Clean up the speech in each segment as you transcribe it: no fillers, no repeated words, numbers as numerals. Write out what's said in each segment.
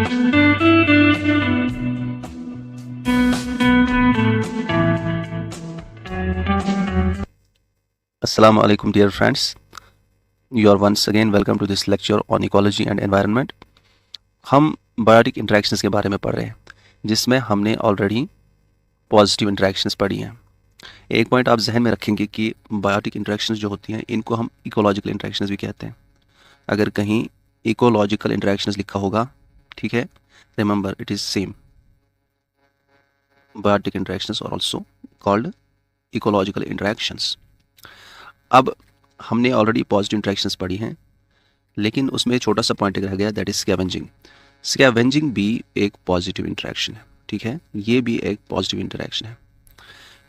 Assalamu alaikum dear friends. You are once again welcome to this lecture on ecology and environment. हम biotic interactions के बारे में पढ़ रहे हैं जिसमें हमने ऑलरेडी पॉजिटिव इंटरेक्शंस पढ़ी हैं। एक पॉइंट आप जहन में रखेंगे कि बायोटिक इंटरेक्शंस जो होती हैं इनको हम इकोलॉजिकल इंटरेक्शंस भी कहते हैं। अगर कहीं इकोलॉजिकल इंटरेक्शंस लिखा होगा, ठीक है, remember it is same. Biotic interactions are also called ecological interactions. अब हमने ऑलरेडी पॉजिटिव इंटरेक्शंस पढ़ी हैं, लेकिन उसमें एक छोटा सा पॉइंट रह गया, दैट इज स्कैवेंजिंग। स्कैवेंजिंग भी एक पॉजिटिव इंटरेक्शन है, ठीक है, ये भी एक पॉजिटिव इंटरेक्शन है।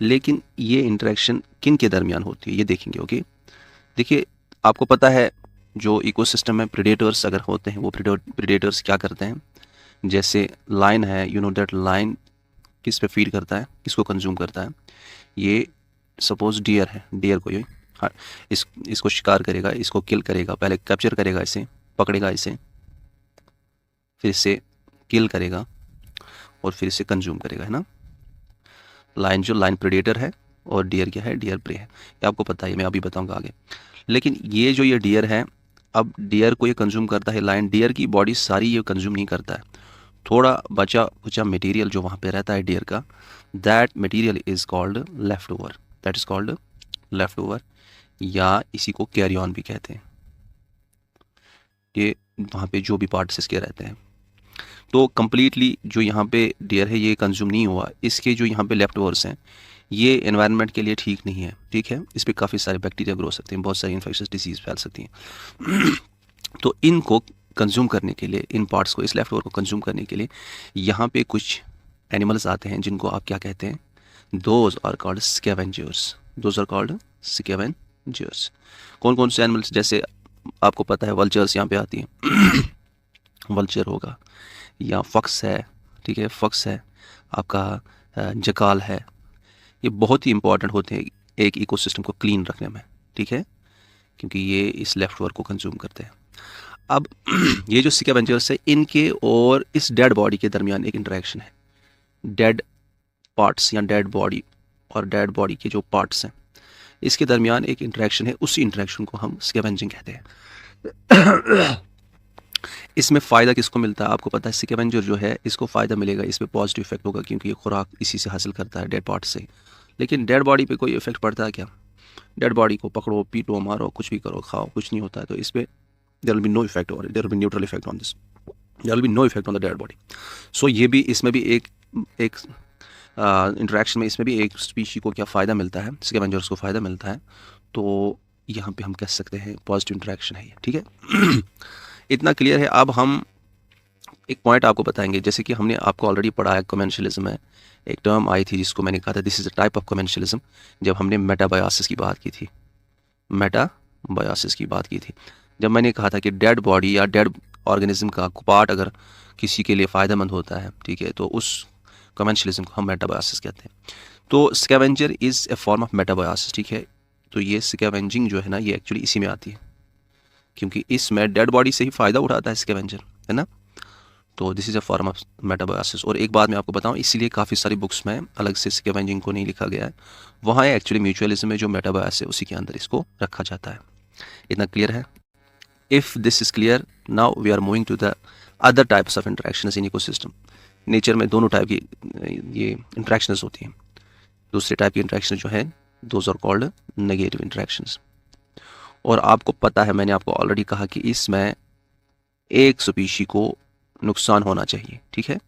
लेकिन ये इंटरेक्शन किन के दरमियान होती है ये देखेंगे। ओके, देखिए आपको पता है जो इकोसिस्टम में प्रेडेटर्स अगर होते हैं वो प्रेडेटर्स क्या करते हैं। जैसे लाइन है, यू नो दैट लाइन किस पे फीड करता है, किसको कंज्यूम करता है। ये सपोज डियर है, डियर को ये हाँ इसको शिकार करेगा, इसको किल करेगा, पहले कैप्चर करेगा, इसे पकड़ेगा, इसे फिर इसे किल करेगा और फिर इसे कंज्यूम करेगा, है ना। लाइन प्रेडेटर है और डियर क्या है, डियर प्रे है। ये आपको पता है, मैं अभी बताऊंगा आगे। लेकिन ये डियर है, अब डियर को ये कंज्यूम करता है लाइन। डियर की बॉडी सारी ये कंज्यूम नहीं करता है, थोड़ा बचा कुचा मटेरियल जो वहाँ पे रहता है डियर का, that material is called left over, that is called left over, या इसी को कैरी ऑन भी कहते हैं। ये वहाँ पे जो भी पार्ट्स इसके रहते हैं, तो कम्प्लीटली जो यहाँ पे डियर है ये कंज्यूम नहीं हुआ। इसके जो यहाँ पे लेफ्ट ओवर्स हैं ये एनवायरनमेंट के लिए ठीक नहीं है, ठीक है। इस पर काफ़ी सारे बैक्टीरिया ग्रो सकते हैं, बहुत सारी इन्फेक्शियस डिसीज़ फैल सकती हैं। तो इनको कंज्यूम करने के लिए, इन पार्ट्स को, इस लेफ्ट ओवर को कंज्यूम करने के लिए यहाँ पे कुछ एनिमल्स आते हैं जिनको आप क्या कहते हैं, those are called scavengers, those are called scavengers. कौन कौन से एनिमल्स, जैसे आपको पता है वल्चर्स यहाँ पे आती हैं। वल्चर होगा या फक्स है, ठीक है, फक्स है आपका, जकाल है। ये बहुत ही इंपॉर्टेंट होते हैं एक इकोसिस्टम को क्लीन रखने में, ठीक है, क्योंकि ये इस लेफ्ट ओवर को कंज्यूम करते हैं। अब ये जो स्कैवेंजर्स है इनके और इस डेड बॉडी के दरमियान एक इंटरेक्शन है। डेड पार्ट्स या डेड बॉडी और डेड बॉडी के जो पार्ट्स हैं इसके दरमियान एक इंटरेक्शन है, उसी इंटरेक्शन को हम स्कैवेंजिंग कहते हैं। इसमें फ़ायदा किसको मिलता है, आपको पता है स्कैवेंजर जो है इसको फ़ायदा मिलेगा, इस पर पॉजिटिव इफेक्ट होगा क्योंकि ये खुराक इसी से हासिल करता है, डेड पार्ट से। लेकिन डेड बॉडी पे कोई इफेक्ट पड़ता है क्या? डेड बॉडी को पकड़ो, पीटो, मारो, कुछ भी करो, खाओ, कुछ नहीं होता है। तो इस पर there will be no effect, और there will be neutral effect on this, there will be no effect on the dead body. So ये भी, इसमें भी एक इंटरेक्शन में इसमें भी एक स्पीशी को क्या फ़ायदा मिलता है, स्कैवेंजर्स को फ़ायदा मिलता है। तो यहाँ पे हम कह सकते हैं पॉजिटिव इंटरेक्शन है ये, ठीक है। इतना क्लियर है। अब हम एक पॉइंट आपको बताएंगे, जैसे कि हमने आपको ऑलरेडी पढ़ा है कमेंशलिज्म है, एक टर्म आई थी जिसको मैंने कहा था this is a type of commensalism, जब हमने मेटाबायोसिस की बात की थी, मेटाबायोसिस की बात की थी, जब मैंने कहा था कि डेड बॉडी या डेड ऑर्गेनिज्म का पार्ट अगर किसी के लिए फ़ायदेमंद होता है, ठीक है, तो उस कमेंशलिज्म को हम मेटाबायोसिस कहते हैं। तो scavenger is a form of metabiosis, ठीक है। तो ये स्कैवेंजिंग जो है ना ये एक्चुअली इसी में आती है, क्योंकि इसमें डेड बॉडी से ही फ़ायदा उठाता है स्कैवेंजर, है ना। तो this is a form of metabiosis. और एक बात मैं आपको बताऊं, इसीलिए काफ़ी सारी बुक्स में अलग से स्कैवेंजिंग को नहीं लिखा गया है, वहाँ एक्चुअली म्यूचुअलिज्म में जो मेटाबायोसिस है उसी के अंदर इसको रखा जाता है। इतना क्लियर है? If this is clear, now we are moving to the other types of interactions in ecosystem. Nature में दोनों टाइप की ये इंटरेक्शंस होती हैं। दूसरे टाइप की इंटरेक्शन जो है those are called negative interactions. और आपको पता है, मैंने आपको ऑलरेडी कहा कि इसमें एक स्पीशी को नुकसान होना चाहिए, ठीक है,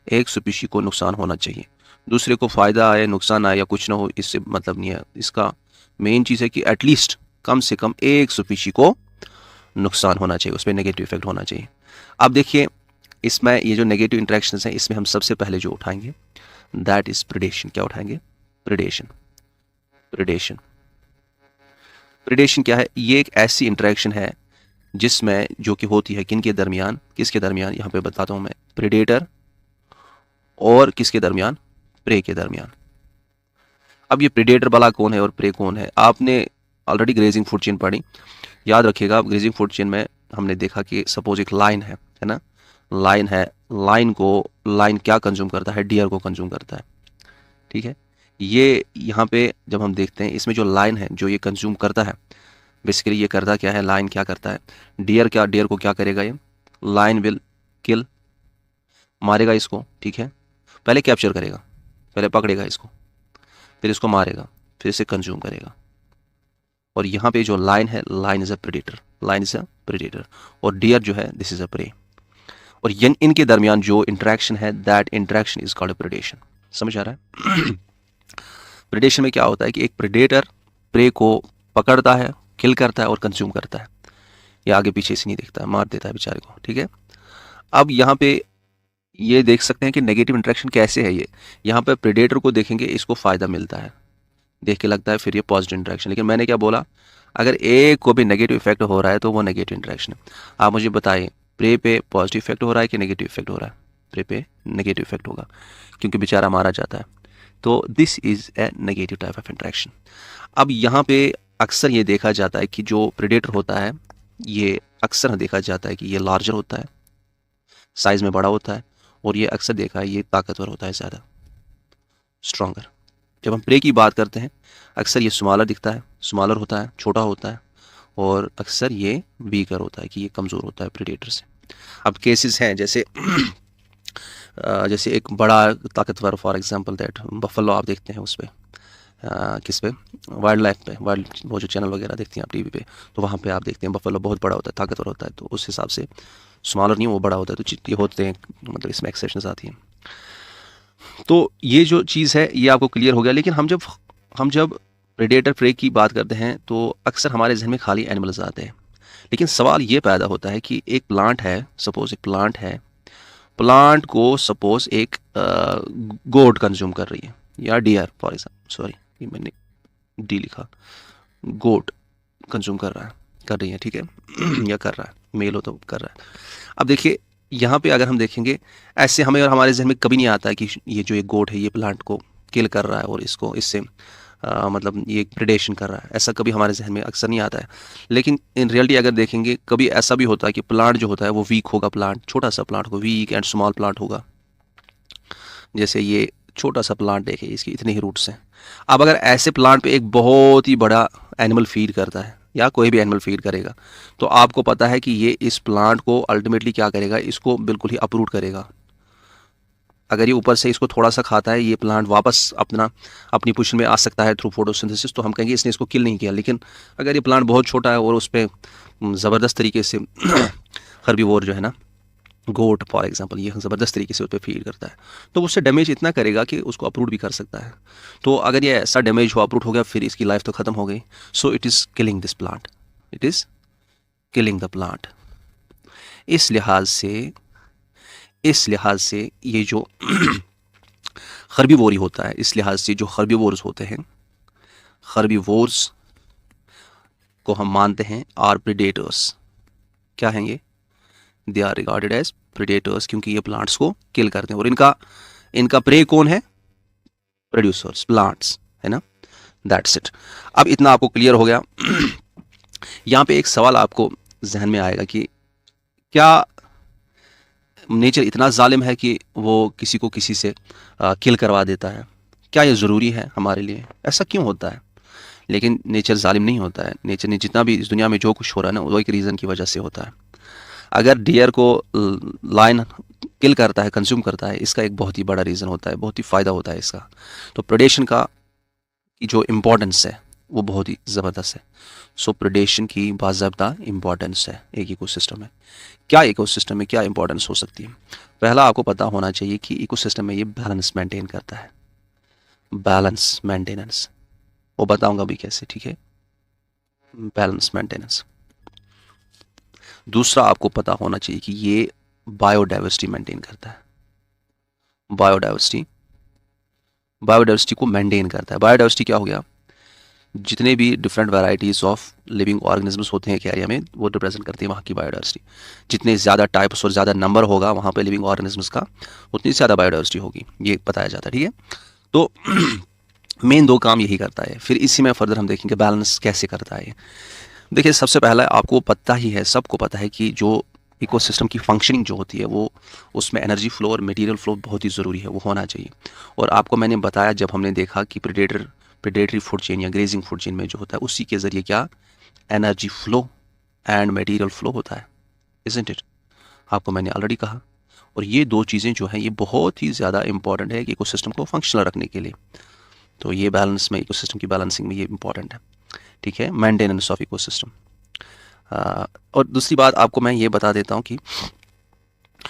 एक स्पीशी को नुकसान होना चाहिए। दूसरे को फ़ायदा आए, नुकसान आए या कुछ ना हो, इससे मतलब नहीं है। इसका मेन चीज़ है कि एटलीस्ट कम से कम एक स्पीशी को नुकसान होना चाहिए, उस पर नेगेटिव इफेक्ट होना चाहिए। अब देखिए इसमें ये जो नेगेटिव इंटरेक्शंस हैं इसमें हम सबसे पहले जो उठाएंगे दैट इज़ प्रेडेशन। क्या उठाएंगे? प्रेडेशन। प्रेडेशन प्रेडेशन क्या है? ये एक ऐसी इंटरेक्शन है जिसमें जो कि होती है किन के दरमियान, किसके दरमियान, यहाँ पे बताता हूँ मैं, प्रेडेटर और किसके दरमियान, प्रे के दरमियान। अब ये प्रेडेटर वाला कौन है और प्रे कौन है? आपने ऑलरेडी ग्रेजिंग फूड चेन पढ़ी, याद रखिएगा। ग्रेजिंग फूड चेन में हमने देखा कि सपोज एक लाइन है ना, लाइन है, लाइन क्या कंज्यूम करता है, डियर को कंज्यूम करता है। ठीक है, ये यहाँ पे जब हम देखते हैं इसमें जो लाइन है जो ये कंज्यूम करता है, बेसिकली ये करता क्या है, लाइन क्या करता है, डियर को क्या करेगा, ये लाइन विल किल, मारेगा इसको। ठीक है, पहले कैप्चर करेगा, पहले पकड़ेगा इसको, फिर इसको मारेगा, फिर इसे कंज्यूम करेगा। और यहाँ पे जो लाइन है, लाइन इज अ प्रेडेटर, और डियर जो है दिस इज अ प्रे। और इनके दरमियान जो इंटरेक्शन है, that interaction is called predation. समझ आ रहा है? प्रेडेशन में क्या होता है कि एक प्रेडेटर प्रे को पकड़ता है, किल करता है और कंज्यूम करता है। ये आगे पीछे से नहीं देखता है, मार देता है बेचारे को। ठीक है, अब यहाँ पे ये देख सकते हैं कि नेगेटिव इंटरेक्शन कैसे है। ये यहाँ पे प्रेडेटर को देखेंगे, इसको फ़ायदा मिलता है, देख के लगता है फिर ये पॉजिटिव इंटरेक्शन। लेकिन मैंने क्या बोला, अगर एक को भी नेगेटिव इफेक्ट हो रहा है तो वो नेगेटिव इंटरेक्शन है। आप मुझे बताइए, प्रे पे पॉजिटिव इफेक्ट हो रहा है कि नेगेटिव इफेक्ट हो रहा है? प्रे पे नेगेटिव इफेक्ट होगा क्योंकि बेचारा मारा जाता है। तो this is a negative type of interaction. अब यहाँ पे अक्सर ये देखा जाता है कि जो प्रेडेटर होता है, ये अक्सर देखा जाता है कि ये लार्जर होता है, साइज़ में बड़ा होता है, और ये अक्सर देखा है ये ताकतवर होता है, ज़्यादा स्ट्रॉन्गर। जब हम प्रे की बात करते हैं अक्सर ये स्मॉलर दिखता है, स्मॉलर होता है, छोटा होता है, और अक्सर ये वीकर होता है कि ये कमज़ोर होता है प्रेडेटर से। अब केसेस हैं जैसे जैसे एक बड़ा ताकतवर, फॉर एग्जांपल दैट बफलो आप देखते हैं उस पर, किस पे, वाइल्ड लाइफ पे, वाइल्ड वो जो चैनल वगैरह देखते हैं आप टीवी पे, तो वहाँ पे आप देखते हैं बफलो बहुत बड़ा होता है, ताकतवर होता है। तो उस हिसाब से स्मॉलर नहीं, वो बड़ा होता है, तो जितने होते हैं मतलब इसमें एक्सेप्शंस आती हैं। तो ये जो चीज़ है ये आपको क्लियर हो गया। लेकिन हम जब प्रेडेटर प्रे की बात करते हैं तो अक्सर हमारे जहन में खाली एनिमल्स आते हैं। लेकिन सवाल ये पैदा होता है कि एक प्लांट है, सपोज एक प्लांट है, प्लांट को सपोज एक गोट कंज्यूम कर रही है, या डियर फॉर एग्जाम्पल, सॉरी ये मैंने डी लिखा, गोट कंज्यूम कर रही है। ठीक है या कर रहा है, मेल हो तो कर रहा है। अब देखिए यहाँ पे अगर हम देखेंगे, ऐसे हमें और हमारे जहन में कभी नहीं आता है कि ये जो एक गोट है ये प्लांट को किल कर रहा है और इसको इससे मतलब ये प्रेडेशन कर रहा है, ऐसा कभी हमारे जहन में अक्सर नहीं आता है। लेकिन इन रियलिटी अगर देखेंगे, कभी ऐसा भी होता है कि प्लांट जो होता है वो वीक होगा, प्लांट छोटा सा प्लांट हो, वीक एंड स्मॉल प्लांट होगा। जैसे ये छोटा सा प्लांट देखे, इसकी इतने ही रूट्स हैं। अब अगर ऐसे प्लांट पे एक बहुत ही बड़ा एनिमल फीड करता है या कोई भी एनिमल फीड करेगा, तो आपको पता है कि ये इस प्लांट को अल्टीमेटली क्या करेगा, इसको बिल्कुल ही अपरूट करेगा। अगर ये ऊपर से इसको थोड़ा सा खाता है, ये प्लांट वापस अपनी पोजीशन में आ सकता है थ्रू फोटोसिंथेसिस, तो हम कहेंगे इसने इसको किल नहीं किया। लेकिन अगर ये प्लांट बहुत छोटा है और उस पर ज़बरदस्त तरीके से हर्बीवोर जो है ना, गोट फॉर एग्जांपल, ये ज़बरदस्त तरीके से उस पर फीड करता है, तो उससे डैमेज इतना करेगा कि उसको अपरूट भी कर सकता है। तो अगर ये ऐसा डैमेज हुआ, अपरूट हो गया, फिर इसकी लाइफ तो ख़त्म हो गई। सो it is killing this plant, it is killing the plant. इस लिहाज से ये जो हर्बीवोरी होता है, इस लिहाज से जो हर्बीवोर्स होते हैं, हर्बीवोर्स को हम मानते हैं आर प्रेडेटर्स। क्या हैं ये? They are regarded as predators, क्योंकि ये प्लांट्स को किल करते हैं। और इनका प्रे कौन है? प्रोड्यूसर्स, प्लांट्स, है ना। That's it. अब इतना आपको क्लियर हो गया। यहाँ पे एक सवाल आपको जहन में आएगा कि क्या नेचर इतना जालिम है कि वो किसी को किसी से किल करवा देता है? क्या ये ज़रूरी है हमारे लिए? ऐसा क्यों होता है? लेकिन नेचर जालिम नहीं होता है। नेचर ने जितना भी इस दुनिया में जो कुछ हो रहा है ना, वो एक रीज़न की वजह से होता है। अगर डियर को लायन किल करता है, कंज्यूम करता है, इसका एक बहुत ही बड़ा रीज़न होता है, बहुत ही फ़ायदा होता है इसका। तो प्रेडेशन का जो इम्पोर्टेंस है वो बहुत ही ज़बरदस्त है। सो प्रेडेशन की बाज़ाब्ता इम्पोर्टेंस है एक इकोसिस्टम में। क्या इकोसिस्टम में क्या इंपॉर्टेंस हो सकती है? पहला आपको पता होना चाहिए कि इकोसिस्टम में ये बैलेंस मेंटेन करता है, बैलेंस मेंटेनेंस, वो बताऊंगा भी कैसे। ठीक है, बैलेंस मेंटेनेंस। दूसरा आपको पता होना चाहिए कि ये बायोडाइवर्सिटी मेंटेन करता है, बायोडाइवर्सिटी को मेंटेन करता है। बायोडाइवर्सिटी क्या हो गया? जितने भी different varieties of living organisms होते हैं एक एरिया में, वो रिप्रेजेंट करती है वहाँ की बायोडाइवर्सिटी। जितने ज़्यादा टाइप्स और ज़्यादा नंबर होगा वहाँ पे लिविंग ऑर्गेनिजम्स का, उतनी ज़्यादा बायोडाइवर्सिटी होगी, ये बताया जाता है। ठीक है, तो मेन दो काम यही करता है। फिर इसी में फर्दर हम देखेंगे बैलेंस कैसे करता है। देखिए, सबसे पहला आपको पता ही है, सबको पता है कि जो इकोसिस्टम की फंक्शनिंग जो होती है वो, उसमें एनर्जी फ्लो और मटेरियल फ्लो बहुत ही ज़रूरी है, वो होना चाहिए। और आपको मैंने बताया जब हमने देखा कि प्रेडेटरी फूड चेन या ग्रेजिंग फूड चेन में जो होता है उसी के ज़रिए क्या energy flow and material flow होता है, इज़न्ट इट? आपको मैंने ऑलरेडी कहा। और ये दो चीज़ें जो हैं ये बहुत ही ज़्यादा इंपॉर्टेंट है कि इकोसिस्टम को फंक्शनल रखने के लिए। तो ये बैलेंस में, इकोसिस्टम की बैलेंसिंग में ये इंपॉर्टेंट है, ठीक है, मेंटेनेंस ऑफ इकोसिस्टम। और दूसरी बात आपको मैं ये बता देता हूँ कि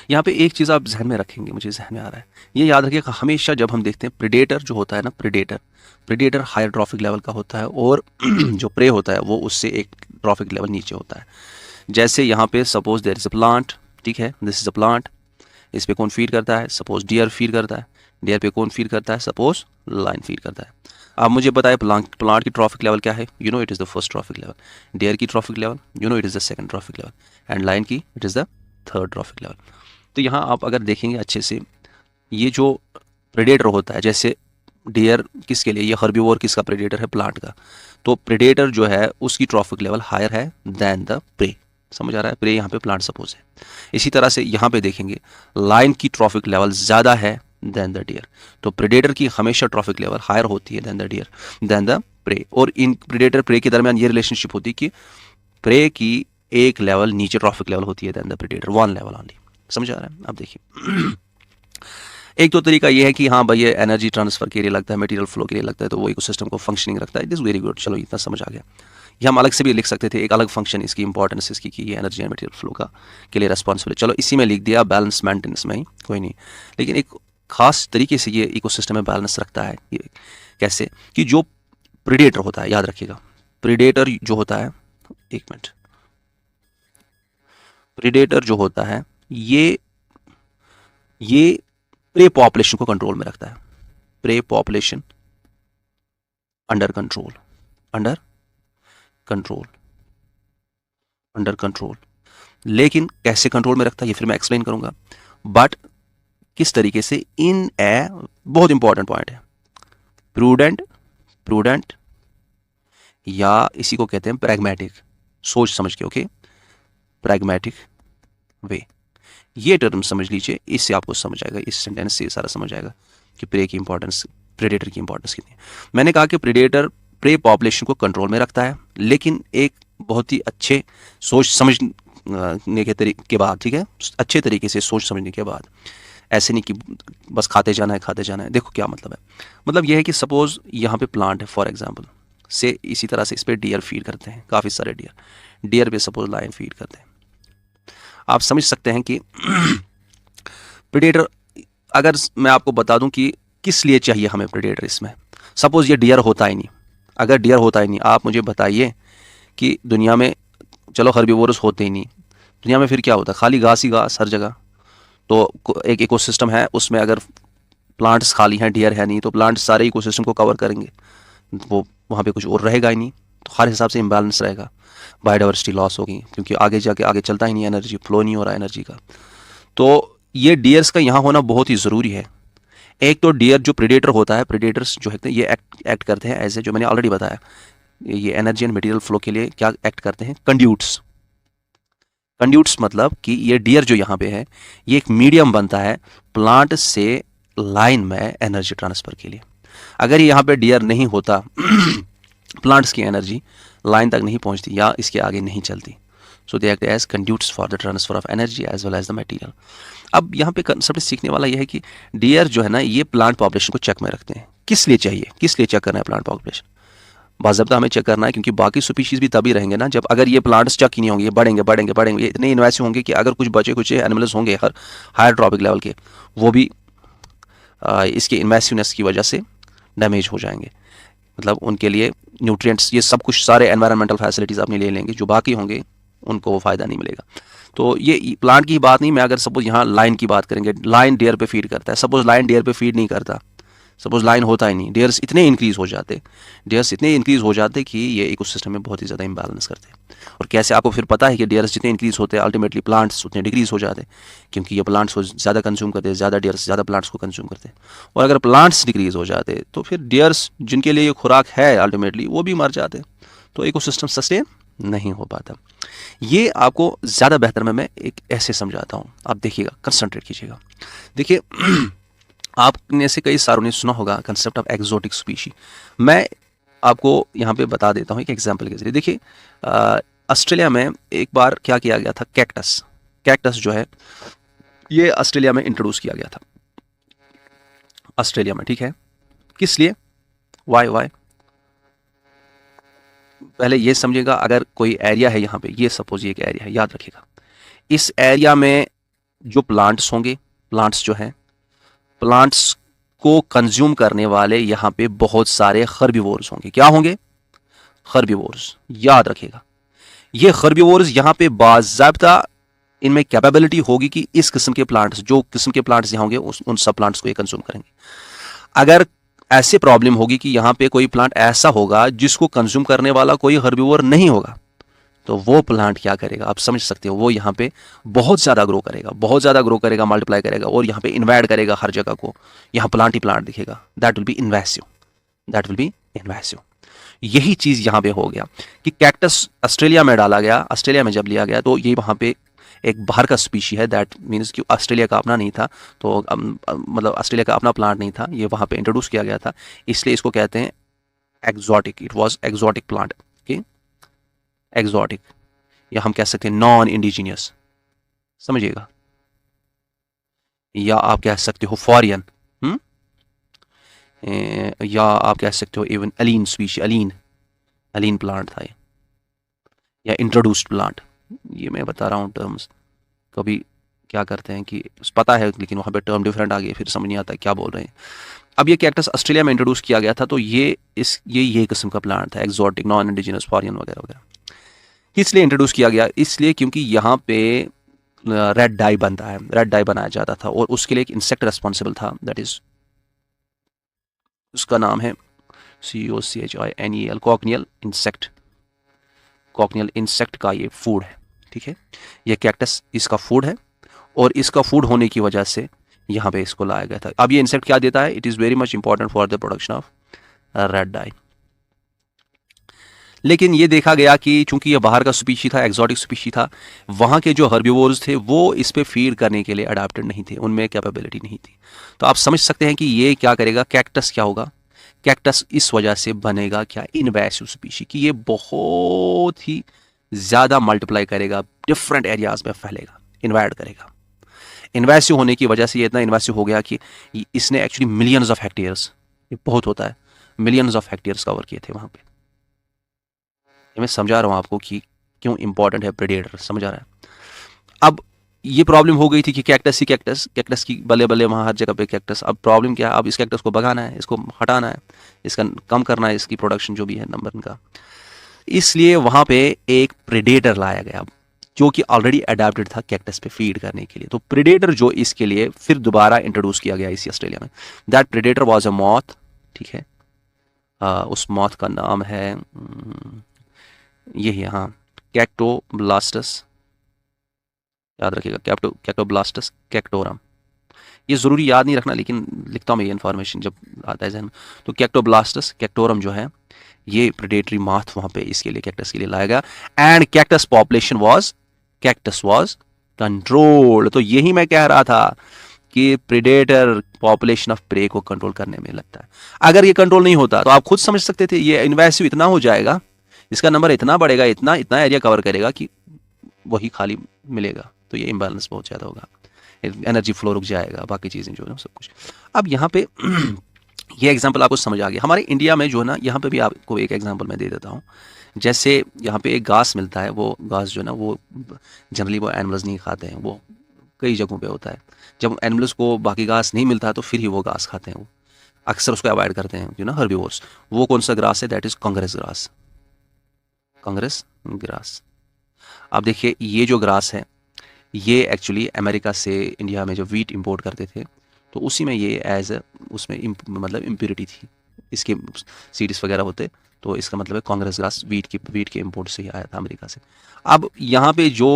यहाँ पे एक चीज़ आप जहन में रखेंगे, मुझे जहन में आ रहा है, ये याद रखिएगा हमेशा जब हम देखते हैं प्रेडेटर जो होता है ना, प्रेडेटर हायर ट्रॉफिक लेवल का होता है और जो प्रे होता है वो उससे एक ट्रॉफिक लेवल नीचे होता है। जैसे यहाँ पे suppose there is a plant, ठीक है, दिस इज अ प्लांट, इस पे कौन फीड करता है? सपोज डियर फीड करता है। डियर पे कौन फीड करता है? सपोज लाइन फीड करता है। आप मुझे बताएं प्लांट की ट्रॉफिक लेवल क्या है? You know it is the first trophic level. Deer की trophic level, you know it is the second trophic level. And lion की it is the third trophic level. तो यहाँ आप अगर देखेंगे अच्छे से, ये जो प्रेडेटर होता है, जैसे डियर किसके लिए, ये हर्बीवोर किसका प्रेडेटर है? प्लांट का। तो प्रेडेटर जो है उसकी ट्रॉफिक लेवल हायर है देन द प्रे। समझ आ रहा है? प्रे यहाँ पे प्लांट सपोज है। इसी तरह से यहाँ पे देखेंगे लाइन की ट्रॉफिक लेवल ज़्यादा है देन द डियर। तो प्रेडेटर की हमेशा ट्रॉफिक लेवल हायर होती है than the deer, than the prey. और इन प्रेडेटर प्रे के दरमियान ये रिलेशनशिप होती है कि प्रे की एक लेवल नीचे ट्रॉफिक लेवल होती है than the predator, one level only. समझ आ रहा है? अब देखिए एक तो तरीका ये है कि हाँ भाई ये एनर्जी ट्रांसफर के लिए लगता है, मटेरियल फ्लो के लिए लगता है, तो वो इकोसिस्टम को फंक्शनिंग रखता है। दिस वेरी गुड, चलो इतना समझ आ गया। ये हम अलग से भी लिख सकते थे, एक अलग फंक्शन इसकी इंपॉर्टेंस इसकी कि ये एनर्जी एंड मटेरियल फ्लो का के लिए रेस्पॉन्सिबल है। चलो इसी में लिख दिया, बैलेंस मेंटेनेंस में ही, कोई नहीं। लेकिन एक खास तरीके से ये इकोसिस्टम में बैलेंस रखता है। ये कैसे? कि जो प्रेडेटर होता है, याद रखिएगा, प्रेडेटर जो होता है, एक मिनट, प्रेडेटर जो होता है ये प्रे पॉपुलेशन को कंट्रोल में रखता है। Pray population under control, under control, under control. लेकिन कैसे कंट्रोल में रखता है ये फिर मैं एक्सप्लेन करूंगा, बट किस तरीके से, इन ए, बहुत इंपॉर्टेंट पॉइंट है, प्रूडेंट या इसी को कहते हैं प्रैग्मेटिक, सोच समझ के, ओके, प्रैग्मेटिक वे। ये टर्म समझ लीजिए, इससे आपको समझ आएगा, इस सेंटेंस से सारा समझ आएगा कि प्रे की इंपॉर्टेंस, प्रेडेटर की इंपॉर्टेंस कितनी है। मैंने कहा कि प्रेडेटर प्रे पॉपुलेशन को कंट्रोल में रखता है, लेकिन एक बहुत ही अच्छे सोच समझने के तरीके के बाद, ठीक है, अच्छे तरीके से सोच समझने के बाद। ऐसे नहीं कि बस खाते जाना है। देखो क्या मतलब है, मतलब यह है कि सपोज यहाँ पे प्लांट है फॉर एग्जाम्पल से, इसी तरह से इस पर डियर फीड करते हैं, काफ़ी सारे डियर पे सपोज लाइन फीड करते हैं। आप समझ सकते हैं कि प्रेडेटर, अगर मैं आपको बता दूं कि किस लिए चाहिए हमें प्रेडेटर इसमें, सपोज ये डियर होता ही नहीं, अगर डियर होता ही नहीं, आप मुझे बताइए कि दुनिया में, चलो हर्बीवोरस होते ही नहीं, दुनिया में फिर क्या होता? खाली घास ही घास हर जगह। तो एक इकोसिस्टम है, उसमें अगर प्लांट्स खाली हैं, डियर है नहीं, तो प्लांट्स सारे इकोसिस्टम को कवर करेंगे, वो वहाँ पे कुछ और रहेगा ही नहीं, तो हर हिसाब से इम्बैलेंस रहेगा, बायोडाइवर्सिटी लॉस होगी, क्योंकि आगे जाके आगे चलता ही नहीं, एनर्जी फ्लो नहीं हो रहा है एनर्जी का। तो ये डियर्स का यहाँ होना बहुत ही ज़रूरी है। एक तो डियर जो प्रेडेटर होता है, प्रेडेटर्स जो होते हैं ये एक्ट करते हैं एज ए, जो मैंने ऑलरेडी बताया, ये एनर्जी एंड मटेरियल फ्लो के लिए क्या एक्ट करते हैं? कंड्यूट्स मतलब कि ये डियर जो यहाँ पे है ये एक मीडियम बनता है प्लांट से लाइन में एनर्जी ट्रांसफ़र के लिए। अगर यहाँ पे डियर नहीं होता प्लांट्स की एनर्जी लाइन तक नहीं पहुँचती या इसके आगे नहीं चलती, so they act as conduits for the transfer of energy as well as the material. अब यहाँ पे कंसेप्ट सीखने वाला यह है कि डियर जो है ना, ये प्लांट पॉपुलेशन को चेक में रखते हैं। किस लिए चाहिए, किस लिए चेक करना है प्लांट पॉपुलेशन? बाज़ाब्ता हमें चेक करना है, क्योंकि बाकी स्पीशीज़ भी तभी रहेंगे ना जब, अगर ये प्लांट्स चेक ही नहीं होंगे, ये बढ़ेंगे, ये इतने इन्वेसिव होंगे कि अगर कुछ बचे कुछ एनिमल्स होंगे हर हायर ट्रॉपिक लेवल के, वो भी इसके इन्वेसिवनेस की वजह से डैमेज हो जाएंगे। मतलब उनके लिए न्यूट्रिएंट्स, ये सब कुछ सारे एनवायरमेंटल फैसिलिटीज़ अपने ले लेंगे, जो बाकी होंगे उनको वो फ़ायदा नहीं मिलेगा। तो ये प्लांट की बात नहीं, मैं अगर सपोज यहाँ लाइन की बात करेंगे, लाइन डियर पे फीड करता है, सपोज लाइन डियर पे फीड नहीं करता, सपोज लाइन होता ही नहीं, डियर्स इतने इंक्रीज़ हो जाते कि ये इकोसिस्टम में बहुत ही ज़्यादा इम्बैलेंस करते हैं। और कैसे, आपको फिर पता है कि डियर्स जितने इंक्रीज़ होते हैं अल्टीमेटली प्लांट्स उतने डिक्रीज़ हो जाते हैं, क्योंकि ये प्लांट्स को ज़्यादा कंज्यूम करते हैं, ज़्यादा डियर्स ज़्यादा प्लांट्स को कंज्यूम करते हैं। और अगर प्लांट्स डिक्रीज़ हो जाते तो फिर डियर्स जिनके लिए ये खुराक है अल्टीमेटली वो भी मर जाते, तो इकोसिस्टम सस्टेन नहीं हो पाता। ये आपको ज़्यादा बेहतर मैं एक ऐसे समझाता हूँ, आप देखिएगा, कंसंट्रेट कीजिएगा। देखिए आपने से कई सारों ने सुना होगा कंसेप्ट ऑफ एक्सोटिक स्पीशी। मैं आपको यहाँ पे बता देता हूँ एक एग्जांपल के जरिए। देखिए ऑस्ट्रेलिया में एक बार क्या किया गया था, कैक्टस, कैक्टस जो है ये ऑस्ट्रेलिया में इंट्रोड्यूस किया गया था, ऑस्ट्रेलिया में, ठीक है। किस लिए, वाई वाई, पहले ये समझिएगा, अगर कोई एरिया है यहाँ पे, ये सपोज ये एक एरिया है, याद रखिएगा, इस एरिया में जो प्लांट्स होंगे, प्लांट्स जो है, प्लांट्स को कंज्यूम करने वाले यहाँ पे बहुत सारे हर्बीवोर्स होंगे। क्या होंगे, हर्बीवोर्स, याद रखिएगा। ये हर्बीवोर्स यहाँ पे बाज़ाब्ता इनमें कैपेबिलिटी होगी कि इस किस्म के प्लांट्स, जो किस्म के प्लांट्स यहाँ होंगे उन सब प्लांट्स को ये कंज्यूम करेंगे। अगर ऐसे प्रॉब्लम होगी कि यहाँ पे कोई प्लांट ऐसा होगा जिसको कंज्यूम करने वाला कोई हर्बीवोर नहीं होगा, तो वो प्लांट क्या करेगा, आप समझ सकते हो, वो यहाँ पे बहुत ज़्यादा ग्रो करेगा, बहुत ज़्यादा ग्रो करेगा, मल्टीप्लाई करेगा और यहाँ पे इन्वाइड करेगा हर जगह को, यहाँ प्लांट ही प्लांट दिखेगा। That will be invasive, that will be invasive. यही चीज़ यहाँ पे हो गया कि कैक्टस ऑस्ट्रेलिया में डाला गया, ऑस्ट्रेलिया में जब लिया गया तो ये वहाँ पे एक बाहर का स्पीशी है, दैट मीन्स कि ऑस्ट्रेलिया का अपना नहीं था, तो मतलब ऑस्ट्रेलिया का अपना प्लांट नहीं था, ये वहाँ पे इंट्रोड्यूस किया गया था, इसलिए इसको कहते हैं exotic, it was exotic plant, okay, exotic, या हम कह सकते हैं नॉन इंडिजीनियस, समझिएगा, या आप कह सकते हो फॉरियन, या आप कह सकते हो even Aleen species, Aleen, Aleen plant था ये, या इंट्रोड्यूस्ड प्लांट। ये मैं बता रहा हूँ टर्म्स, कभी क्या करते हैं कि पता है लेकिन वहाँ पे टर्म डिफरेंट आ गए, फिर समझ नहीं आता क्या बोल रहे हैं। अब ये कैक्टस ऑस्ट्रेलिया में इंट्रोड्यूस किया गया था, तो ये किस्म का प्लांट था, एक्जॉटिक, नॉन इंडिजिनस, फॉरियन वगैरह वगैरह। इसलिए इंट्रोड्यूस किया गया, इसलिए क्योंकि यहाँ पे रेड डाई बनता है, रेड डाई बनाया जाता था, और उसके लिए एक इंसेक्ट रेस्पॉन्सिबल था, दैट इज, उसका नाम है COCHINEL, cochineal insect, cochineal insect का ये फूड है, ठीक है। ये कैक्टस इसका फूड है, और इसका फूड होने की वजह से यहाँ पे इसको लाया गया था। अब ये इंसेक्ट क्या देता है, it is very much important for the production of red dye. लेकिन ये देखा गया कि चूंकि ये बाहर का स्पीशी था, एक्सोटिक स्पीशी था, वहाँ के जो हर्बीवोर्स थे वो इस पे फीड करने के लिए अडेप्टेड नहीं थे, उनमें कैपेबिलिटी नहीं थी। तो आप समझ सकते हैं कि ये क्या करेगा, कैक्टस क्या होगा, कैक्टस इस वजह से बनेगा क्या, इनवेसिव स्पीशी, कि ये बहुत ही ज़्यादा मल्टीप्लाई करेगा, डिफरेंट एरियाज में फैलेगा, इन्वाइड करेगा। इन्वेसिव होने की वजह से ये इतना इन्वेसिव हो गया कि इसने एक्चुअली मिलियंस ऑफ हेक्टेयर्स, ये बहुत होता है, मिलियंस ऑफ हेक्टेयर्स कवर किए थे वहाँ पे। मैं समझा रहा हूँ आपको कि क्यों इंपॉर्टेंट है प्रेडेटर, समझ आ रहा है। अब ये प्रॉब्लम हो गई थी कि कैक्टस ही कैक्टस, कैक्टस की बल्ले बल्ले वहाँ हर जगह पे कैक्टस। अब प्रॉब्लम क्या है, अब इस कैक्टस को भगाना है, इसको हटाना है, इसका कम करना है, इसकी प्रोडक्शन जो भी है नंबर का। इसलिए वहाँ पे एक प्रेडेटर लाया गया जो कि ऑलरेडी अडेप्टेड था कैक्टस पे फीड करने के लिए। तो प्रेडेटर जो इसके लिए फिर दोबारा इंट्रोड्यूस किया गया इसी ऑस्ट्रेलिया में, that predator was a moth, ठीक है। उस मॉथ का नाम है यही, हाँ, कैक्टोब्लास्टस, याद रखिएगा, कैक्टोब्लास्टस कैक्टोरम। ये ज़रूरी याद नहीं रखना, लेकिन लिखता हूँ मैं ये इन्फॉर्मेशन जब आता है जहन। तो कैक्टोब्लास्टस कैक्टोरम जो है ये प्रेडेटरी माथ वहाँ पे इसके लिए, कैक्टस के लिए लाया गया, एंड कैक्टस वाज कंट्रोल्ड। तो यही मैं कह रहा था कि प्रेडेटर पॉपुलेशन ऑफ प्रे को कंट्रोल करने में लगता है। अगर ये कंट्रोल नहीं होता तो आप खुद समझ सकते थे, ये इन्वेसिव इतना हो जाएगा, इसका नंबर इतना बढ़ेगा, इतना इतना एरिया कवर करेगा कि वही खाली मिलेगा, तो ये इम्बैलेंस बहुत ज़्यादा होगा, एनर्जी फ्लो रुक जाएगा, बाकी चीज़ें जो है सब कुछ। अब यहाँ पे ये एग्जांपल आपको समझ आ गया। हमारे इंडिया में जो है ना, यहाँ पे भी आपको एक एग्जांपल मैं दे देता हूँ। जैसे यहाँ पे एक घास मिलता है, वो घास जो है ना, वो जनरली वो एनिमल्स नहीं खाते हैं, वो कई जगहों पे होता है। जब एनिमल्स को बाकी घास नहीं मिलता है तो फिर ही वो घास खाते हैं, वो अक्सर उसको अवॉइड करते हैं, यू नो, हर्बीवोर्स। वो कौन सा ग्रास है, that is Congress grass, Congress grass. अब देखिए ये जो ग्रास है, ये एक्चुअली अमेरिका से इंडिया में जो वीट इंपोर्ट करते थे, तो उसी में ये एज उसमें मतलब इम्प्योरिटी थी, इसके सीड्स वगैरह होते, तो इसका मतलब है कांग्रेस ग्रास वीट के इंपोर्ट से ही आया था अमेरिका से। अब यहाँ पे जो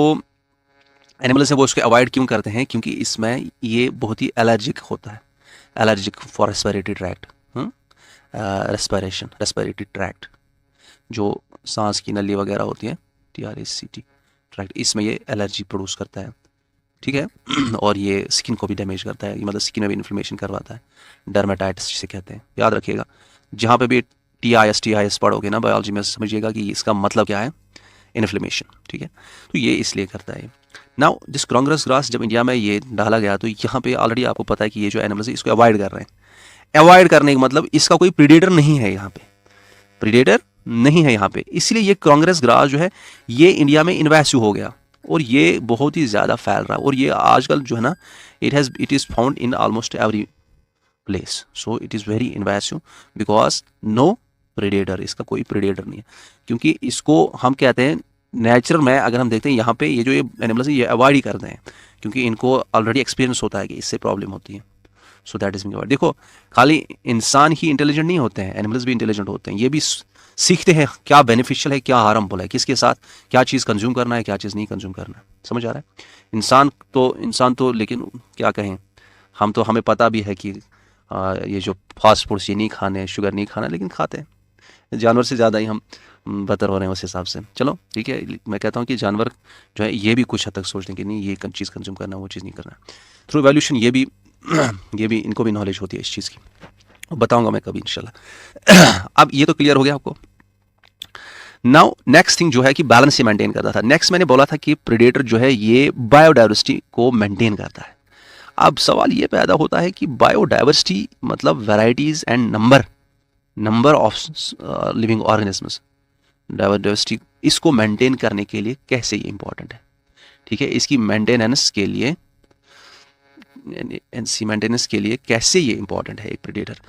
एनिमल्स है वो उसको अवॉइड क्यों करते हैं, क्योंकि इसमें ये बहुत ही एलर्जिक होता है, allergic for respiratory tract, respiratory tract, जो सांस की नली वगैरह होती है TRACT ट्रैक्ट, इसमें ये एलर्जी प्रोड्यूस करता है, ठीक है। और ये स्किन को भी डैमेज करता है, मतलब स्किन में भी इन्फ्लेमेशन करवाता है, डर्मेटाइटिस जिसे कहते हैं। याद रखिएगा, जहाँ पे भी TIS पढ़ोगे ना बायोलॉजी में, समझिएगा कि इसका मतलब क्या है, इन्फ्लेमेशन, ठीक है। तो ये इसलिए करता है। नाउ दिस क्रॉन्गरस ग्रास जब इंडिया में ये डाला गया तो यहाँ पे ऑलरेडी आपको पता है कि ये जो एनिमल्स है इसको अवॉइड कर रहे हैं। अवॉइड करने का मतलब इसका कोई प्रीडेटर नहीं है, यहाँ पे प्रीडेटर नहीं है यहाँ पे, इसलिए ये क्रॉन्गरस ग्रास जो है ये इंडिया में इन्वेसिव हो गया और ये बहुत ही ज़्यादा फैल रहा है। और ये आजकल जो है ना, it is found in almost every place, so it is very invasive because no predator, इसका कोई प्रीडेटर नहीं है। क्योंकि इसको हम कहते हैं नेचर में, अगर हम देखते हैं यहाँ पे ये जो ये एनिमल्स हैं ये अवॉइड ही करते हैं, क्योंकि इनको ऑलरेडी एक्सपीरियंस होता है कि इससे प्रॉब्लम होती है। So that is mean. देखो, खाली इंसान ही इंटेलिजेंट नहीं होते हैं, एनिमल्स भी इंटेलिजेंट होते हैं। ये भी सीखते हैं क्या बेनिफिशियल है, क्या हार्मफुल है, किसके साथ क्या चीज़ कंज्यूम करना है, क्या चीज़ नहीं कंज्यूम करना है। समझ आ रहा है? इंसान तो लेकिन क्या कहें, हमें पता भी है कि ये जो फास्ट फूड्स ये नहीं खाने, शुगर नहीं खाना, लेकिन खाते हैं। जानवर से ज़्यादा ही हम बेहतर हो रहे हैं उस हिसाब से। चलो ठीक है, मैं कहता हूँ कि जानवर जो है ये भी कुछ हद तक सोचते हैं कि नहीं ये चीज़ कंज्यूम करना, वो चीज़ नहीं करना। थ्रू एवोल्यूशन ये भी इनको भी नॉलेज होती है इस चीज़ की, बताऊंगा मैं कभी इंशाल्लाह। अब ये तो क्लियर हो गया आपको। नाउ नेक्स्ट थिंग जो है कि बैलेंस से मेंटेन करता था। नेक्स्ट मैंने बोला था कि प्रेडेटर जो है ये बायोडाइवर्सिटी को मेंटेन करता है। अब सवाल ये पैदा होता है कि बायोडाइवर्सिटी मतलब varieties and number of living organisms, diversity इसको मेंटेन करने के लिए कैसे ये इंपॉर्टेंट है, ठीक है। इसकी मेंटेनेंस के लिए कैसे ये इंपॉर्टेंट है एक प्रेडेटर,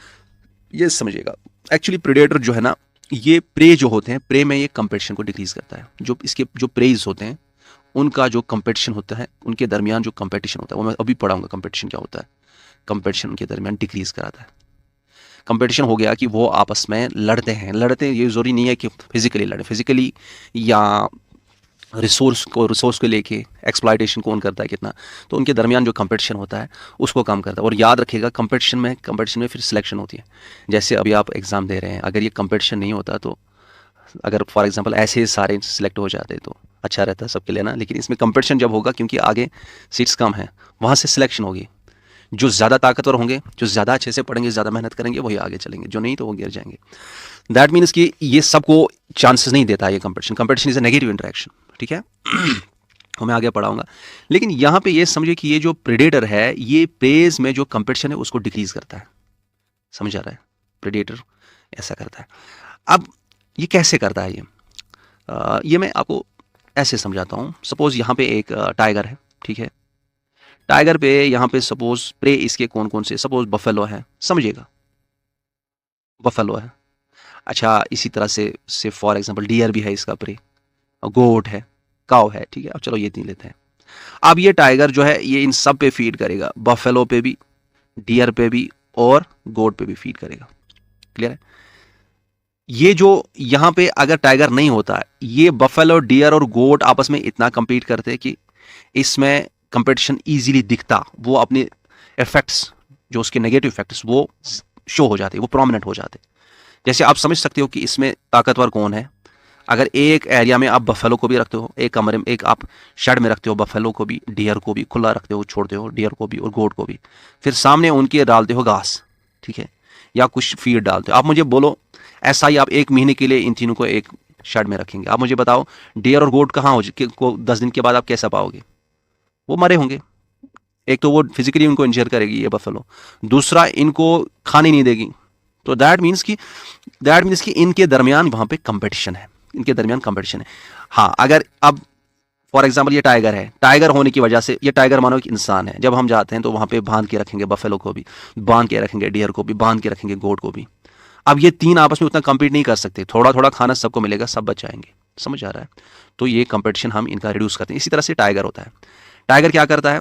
ये समझिएगा। एक्चुअली प्रेडेटर जो है ना, ये प्रे जो होते हैं, प्रे में ये कंपटीशन को डिक्रीज करता है। जो इसके जो प्रेज होते हैं उनका जो कंपटीशन होता है, उनके दरमियान जो कंपटीशन होता है, वो मैं अभी पढ़ाऊंगा कंपटीशन क्या होता है। कंपटीशन उनके दरमियान डिक्रीज कराता है। कंपटीशन हो गया कि वो आपस में लड़ते हैं, ये जरूरी नहीं है कि फिजिकली लड़े, फिजिकली या रिसोर्स को लेके एक्सप्लॉयटेशन कौन करता है कितना, तो उनके दरमियान जो कंपटीशन होता है उसको कम करता है। और याद रखिएगा कंपटीशन में फिर सिलेक्शन होती है। जैसे अभी आप एग्ज़ाम दे रहे हैं, अगर ये कंपटीशन नहीं होता तो अगर फॉर एग्जांपल ऐसे ही सारे सिलेक्ट हो जाते तो अच्छा रहता है सबके लिए ना। लेकिन इसमें कंपटीशन जब होगा, क्योंकि आगे सीट्स कम हैं, वहाँ से सिलेक्शन होगी। जो ज़्यादा ताकतवर होंगे, जो ज़्यादा अच्छे से पढ़ेंगे, ज़्यादा मेहनत करेंगे, वही आगे चलेंगे, जो नहीं तो वो गिर जाएंगे। दैट मीन्स कि ये सबको चांसेस नहीं देता ये competition is a negative interaction, ठीक है। वो मैं आगे पढ़ाऊंगा। लेकिन यहाँ पे ये समझिए कि ये जो प्रेडेटर है ये प्रेज में जो कंपटीशन है उसको डिक्रीज करता है। समझ आ रहा है? प्रेडेटर ऐसा करता है। अब ये कैसे करता है ये मैं आपको ऐसे समझाता हूँ। सपोज यहाँ पे एक टाइगर है, ठीक है। टाइगर पे यहाँ पे सपोज प्रे इसके कौन कौन से, सपोज बफेलो है, समझिएगा बफेलो है। अच्छा, इसी तरह से फॉर एग्जांपल डियर भी है इसका प्रे, गोट है, काव है, ठीक है। अब चलो ये तीन लेते हैं। अब ये टाइगर जो है ये इन सब पे फीड करेगा, बफेलो पे भी, डियर पे भी और गोट पे भी फीड करेगा। क्लियर है? ये जो यहाँ पे अगर टाइगर नहीं होता है, ये बफेलो, डियर और गोट आपस में इतना compete करते कि इसमें कंपटीशन इजीली दिखता, वो अपने इफेक्ट्स जो उसके नेगेटिव इफेक्ट्स वो शो हो जाते, वो प्रोमिनेंट हो जाते। जैसे आप समझ सकते हो कि इसमें ताकतवर कौन है। अगर एक एरिया में आप बफेलो को भी रखते हो, एक कमरे में, एक आप शेड में रखते हो बफेलो को भी, डियर को भी खुला रखते हो, छोड़ते हो डियर को भी और गोट को भी, फिर सामने उनके डालते हो घास, ठीक है, या कुछ फीड डालते हो। आप मुझे बोलो ऐसा ही आप 1 महीने के लिए इन तीनों को एक शेड में रखेंगे, आप मुझे बताओ डियर और गोट कहाँ को 10 दिन के बाद आप कैसा पाओगे? वो मरे होंगे। एक तो वो फिजिकली उनको इंजर करेगी ये बफेलो, दूसरा इनको खाने नहीं देगी। तो दैट मीन्स कि इनके दरमियान वहाँ पे कंपटीशन है, इनके दरमियान कंपटीशन है। हाँ, अगर अब फॉर एग्जाम्पल ये टाइगर है, टाइगर होने की वजह से, ये टाइगर मानो कि इंसान है, जब हम जाते हैं तो वहाँ पे बांध के रखेंगे बफेलो को भी, बांध के रखेंगे डियर को भी, बांध के रखेंगे गोट को भी। अब ये तीन आपस में उतना कम्पीट नहीं कर सकते, थोड़ा थोड़ा खाना सबको मिलेगा, सब बच जाएंगे। समझ आ रहा है? तो ये कंपटीशन हम इनका रिड्यूस करते हैं। इसी तरह से टाइगर होता है। टाइगर क्या करता है,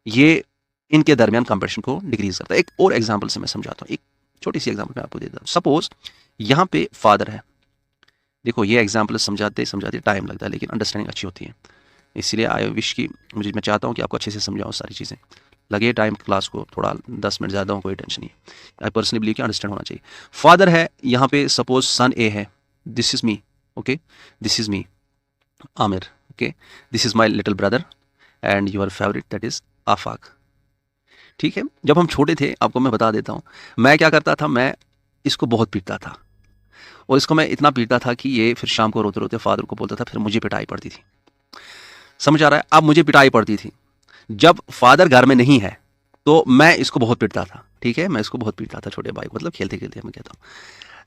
ये इनके दरमियान कंपटीशन को डिक्रीज करता है। एक और एग्जाम्पल से मैं समझाता हूँ, एक छोटी सी एग्जाम्पल मैं आपको देता हूँ। सपोज यहाँ पे फादर है, देखो ये एग्जाम्पल समझाते समझाते टाइम लगता है, लेकिन अंडरस्टैंडिंग अच्छी होती है। इसलिए आई विश की मैं चाहता हूँ कि आपको अच्छे से समझाऊँ सारी चीज़ें। लगे टाइम क्लास को थोड़ा 10 मिनट ज़्यादा हो, कोई टेंशन नहीं। आई पर्सनली बिलीव कि अंडरस्टैंड होना चाहिए। फादर है यहाँ पे, सपोज सन ए है, this is me, okay, this is me. Aamir, okay, this is my little brother and your favourite that is Afaq. ठीक है, जब हम छोटे थे, आपको मैं बता देता हूँ, मैं क्या करता था, मैं इसको बहुत पीटता था, और इसको मैं इतना पीटता था कि ये फिर शाम को रोते रोते फादर को बोलता था, फिर मुझे पिटाई पड़ती थी। समझ आ रहा है? अब मुझे पिटाई पड़ती थी जब फादर घर में नहीं है, तो मैं इसको बहुत पीटता था। ठीक है, मैं इसको बहुत पीटता था, छोटे भाई को, मतलब खेलते खेलते मैं कहता हूँ।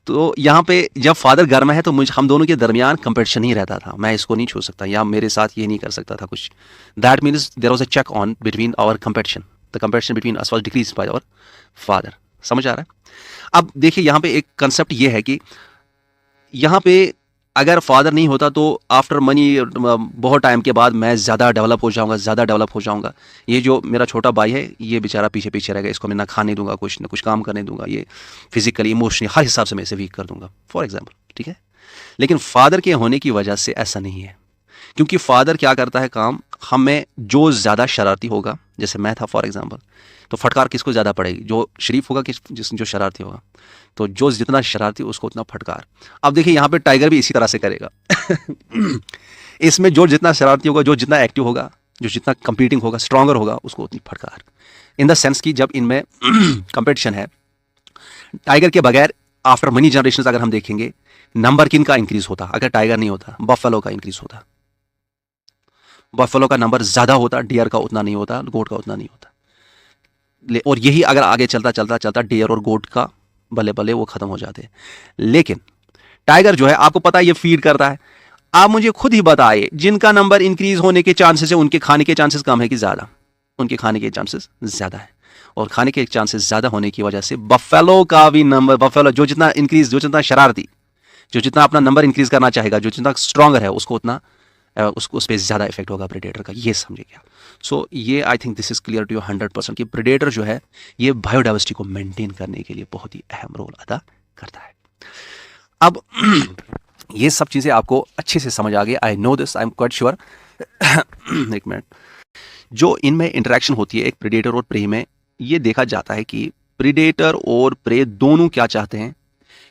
तो यहाँ पे जब फादर घर में है तो मुझे, हम दोनों के दरमियान कंपटीशन ही रहता था, मैं इसको नहीं छू सकता या मेरे साथ ये नहीं कर सकता था कुछ। That means there was a check on between our competition, the competition between us was decrease by our father. समझ आ रहा है? अब देखिए यहाँ पे एक कंसेप्ट ये है कि यहाँ पे अगर फादर नहीं होता तो आफ्टर मनी बहुत टाइम के बाद मैं ज़्यादा डेवलप हो जाऊँगा, ज़्यादा डेवलप हो जाऊँगा। ये जो मेरा छोटा भाई है, ये बेचारा पीछे पीछे रहेगा, इसको मैं ना खाने दूंगा, कुछ ना कुछ काम करने दूंगा, ये फिजिकली इमोशनली हर हिसाब से मैं इसे वीक कर दूंगा, फॉर एग्जाम्पल। ठीक है, लेकिन फादर के होने की वजह से ऐसा नहीं है, क्योंकि फादर क्या करता है काम, हमें जो ज़्यादा शरारती होगा, जैसे मैं था फॉर एग्जाम्पल, तो फटकार किसको ज़्यादा पड़ेगी, जो शरीफ होगा कि जो शरारती होगा, तो जो जितना शरारती उसको उतना फटकार। अब देखिए यहाँ पे टाइगर भी इसी तरह से करेगा इसमें जो जितना शरारती होगा, जो जितना एक्टिव होगा, जो जितना कंपीटिंग होगा, स्ट्रांगर होगा, उसको उतनी फटकार। इन द सेंस कि जब इनमें कंपटीशन है, टाइगर के बगैर आफ्टर मनी जनरेशन अगर हम देखेंगे, नंबर किन का इंक्रीज होता, अगर टाइगर नहीं होता, बफेलो का इंक्रीज होता। बफेलो का नंबर ज्यादा होता, डियर का उतना नहीं होता, गोट का उतना नहीं होता। और यही अगर आगे चलता चलता चलता डियर और गोट का बल्ले बल्ले वो खत्म हो जाते। लेकिन टाइगर जो है, आपको पता है ये फीड करता है। आप मुझे खुद ही बताइए, जिनका नंबर इंक्रीज होने के चांसेस है, उनके खाने के चांसेस कम है कि ज्यादा? उनके खाने के चांसेस ज्यादा है, और खाने के चांसेस ज्यादा होने की वजह से बफेलो का भी नंबर, बफेलो जो जितना इंक्रीज, जो जितना शरारती, जो जितना अपना नंबर इंक्रीज करना चाहेगा, जो जितना स्ट्रांगर है, उसको उतना उसको उस पर ज़्यादा इफेक्ट होगा प्रेडेटर का। ये समझिए आप। सो ये I think this is clear to you 100% कि प्रेडेटर जो है, ये बायोडाइवर्सिटी को मेंटेन करने के लिए बहुत ही अहम रोल अदा करता है। अब ये सब चीज़ें आपको अच्छे से समझ आ गई, I know this, I am quite sure. एक मिनट। जो इनमें इंटरेक्शन होती है एक प्रेडेटर और प्रे में, ये देखा जाता है कि प्रेडेटर और प्रे दोनों क्या चाहते हैं,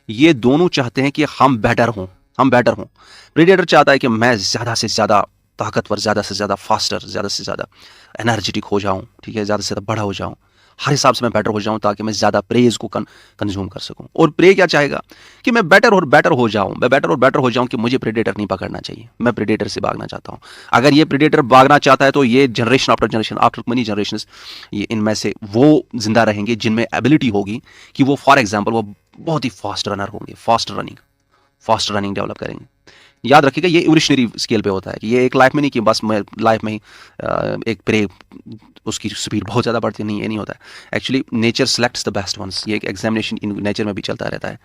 ये दोनों चाहते हैं कि हम बेटर हों, हम बेटर हों। प्रेडेटर चाहता है कि मैं ज़्यादा से ज़्यादा ताकतवर, ज़्यादा से ज़्यादा फास्टर, ज़्यादा से ज़्यादा एनर्जेटिक हो जाऊं, ठीक है, ज़्यादा से ज़्यादा बड़ा हो जाऊं, हर हिसाब से मैं बेटर हो जाऊं, ताकि मैं ज़्यादा प्रेज को कंज्यूम कर सकूं। और प्रे क्या चाहेगा कि मैं बेटर और बेटर हो जाऊं, मैं बेटर और बेटर हो जाऊं, कि मुझे प्रेडेटर नहीं पकड़ना चाहिए, मैं प्रेडेटर से भागना चाहता हूं। अगर ये प्रेडेटर भागना चाहता है तो ये जनरेशन आफ्टर मनी जनरेशन, ये इनमें से वो जिंदा रहेंगे जिनमें एबिलिटी होगी कि वो फॉर एग्जाम्पल वो बहुत ही फास्ट रनर होंगे, फास्ट रनिंग डेवलप करेंगे। याद रखिएगा, ये इवोल्यूशनरी स्केल पे होता है, कि ये एक लाइफ में नहीं कि बस मैं लाइफ में ही एक प्रे उसकी स्पीड बहुत ज़्यादा बढ़ती नहीं, ये नहीं होता है। Actually nature selects the best ones, ये एक एग्जामिनेशन इन नेचर में भी चलता रहता है,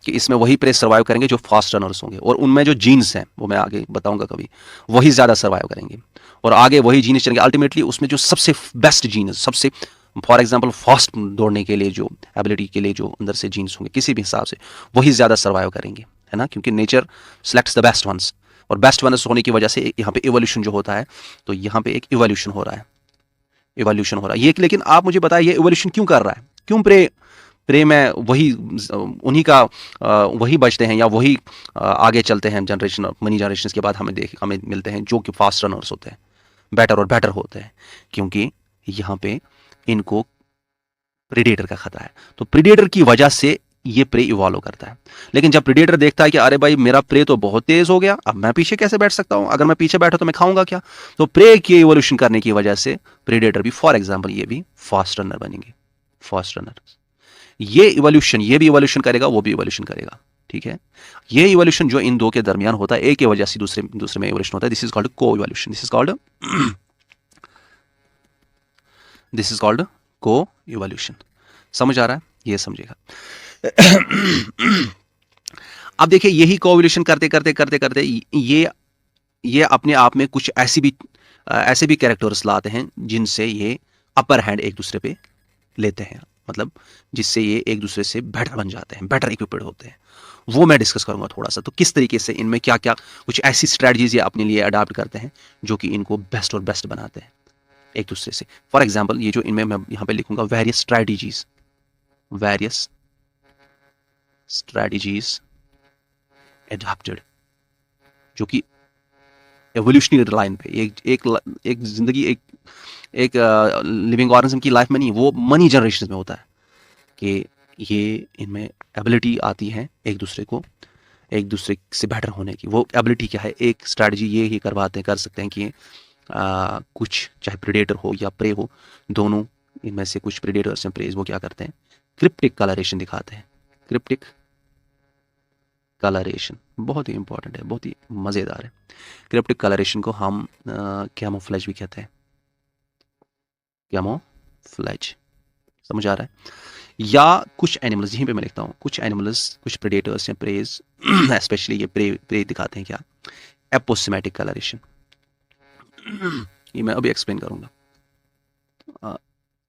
कि इसमें वही प्रे सर्वाइव करेंगे जो फास्ट रनर्स होंगे, और उनमें जो जीन्स हैं, वो मैं आगे बताऊंगा कभी, वही ज़्यादा सर्वाइव करेंगे, और आगे वही जीन्स चलेंगे। अल्टीमेटली उसमें जो सबसे बेस्ट जीन्स, सबसे फॉर एग्जाम्पल फास्ट दौड़ने के लिए जो एबिलिटी के लिए जो अंदर से जीन्स होंगे किसी भी हिसाब से, वही ज़्यादा सर्वाइव करेंगे, है ना, क्योंकि nature selects the best ones. और बेस्ट वंस होने की वजह से यहाँ पे इवोल्यूशन जो होता है, तो यहाँ पे एक इवोल्यूशन हो रहा है, इवोल्यूशन हो रहा है ये। लेकिन आप मुझे बताइए, ये इवोल्यूशन क्यों कर रहा है, क्यों प्रे प्रे में वही उन्हीं का वही बचते हैं, या वही आगे चलते हैं जनरेशन, मनी जनरेशन के बाद हमें मिलते हैं जो कि फास्ट रनर्स होते हैं, बेटर और बेटर होते हैं, क्योंकि यहाँ पे इनको प्रेडेटर का खतरा है। तो प्रेडेटर की वजह से ये प्रे इवॉल्व करता है। लेकिन जब प्रेडेटर देखता है कि अरे भाई मेरा प्रे तो बहुत तेज हो गया, अब मैं पीछे कैसे बैठ सकता हूं, अगर मैं पीछे बैठा तो मैं खाऊंगा क्या, तो प्रे की इवोल्यूशन करने की वजह से प्रेडेटर भी, फॉर एग्जाम्पल ये भी फास्ट रनर बनेंगे, फास्ट रनर। ये इवोल्यूशन, ये भी इवोल्यूशन करेगा, वो भी इवोल्यूशन करेगा, ठीक है। ये इवोल्यूशन जो इन दो के दरमियान होता है, एक की वजह से दूसरे में इवोल्यूशन होता है, दिस इज कॉल्ड को इवोल्यूशन, दिस इज कॉल्ड को इवोल्यूशन। समझ आ रहा है? ये समझेगा। अब देखिए, यही कोवोल्यूशन करते करते करते करते ये अपने आप में कुछ ऐसे भी कैरेक्टर्स लाते हैं जिनसे ये अपर हैंड एक दूसरे पे लेते हैं, मतलब जिससे ये एक दूसरे से बेटर बन जाते हैं, बेटर इक्विप्ड होते हैं। वो मैं डिस्कस करूंगा थोड़ा सा, तो किस तरीके से इनमें क्या क्या कुछ ऐसी स्ट्रेटजीज ये अपने लिए अडॉप्ट करते हैं जो कि इनको बेस्ट और बेस्ट बनाते हैं एक दूसरे से। फॉर एग्जाम्पल, ये जो इनमें मैं यहाँ पे लिखूंगा वेरियस स्ट्रेटजीज एडॉप्टेड, जो कि एवोल्यूशनरी लाइन पे, एक जिंदगी, एक लिविंग ऑर्गेनिज्म की लाइफ में नहीं, वो मनी जनरेशन में होता है कि ये इनमें एबिलिटी आती है एक दूसरे से बेटर होने की। वो एबिलिटी क्या है, एक स्ट्रैटेजी ये ही कर सकते हैं कि कुछ चाहे प्रेडेटर हो या प्रे हो, दोनों इनमें से कुछ प्रेडेटर्स हैं, प्रेज, वो क्या करते हैं, क्रिप्टिक कलरेशन दिखाते हैं। क्रिप्टिक कलरेशन बहुत ही इंपॉर्टेंट है, बहुत ही मज़ेदार है। क्रिप्टिक कलरेशन को हम कैमोफ्लेज भी कहते हैं, कैमोफ्लेज, समझ आ रहा है। या कुछ एनिमल्स, यहीं पे मैं लिखता हूँ, कुछ एनिमल्स, कुछ प्रेडेटर्स या प्रेज स्पेशली ये प्रे दिखाते हैं क्या, एपोसिमेटिक कलरेशन। ये मैं अभी एक्सप्लेन करूँगा।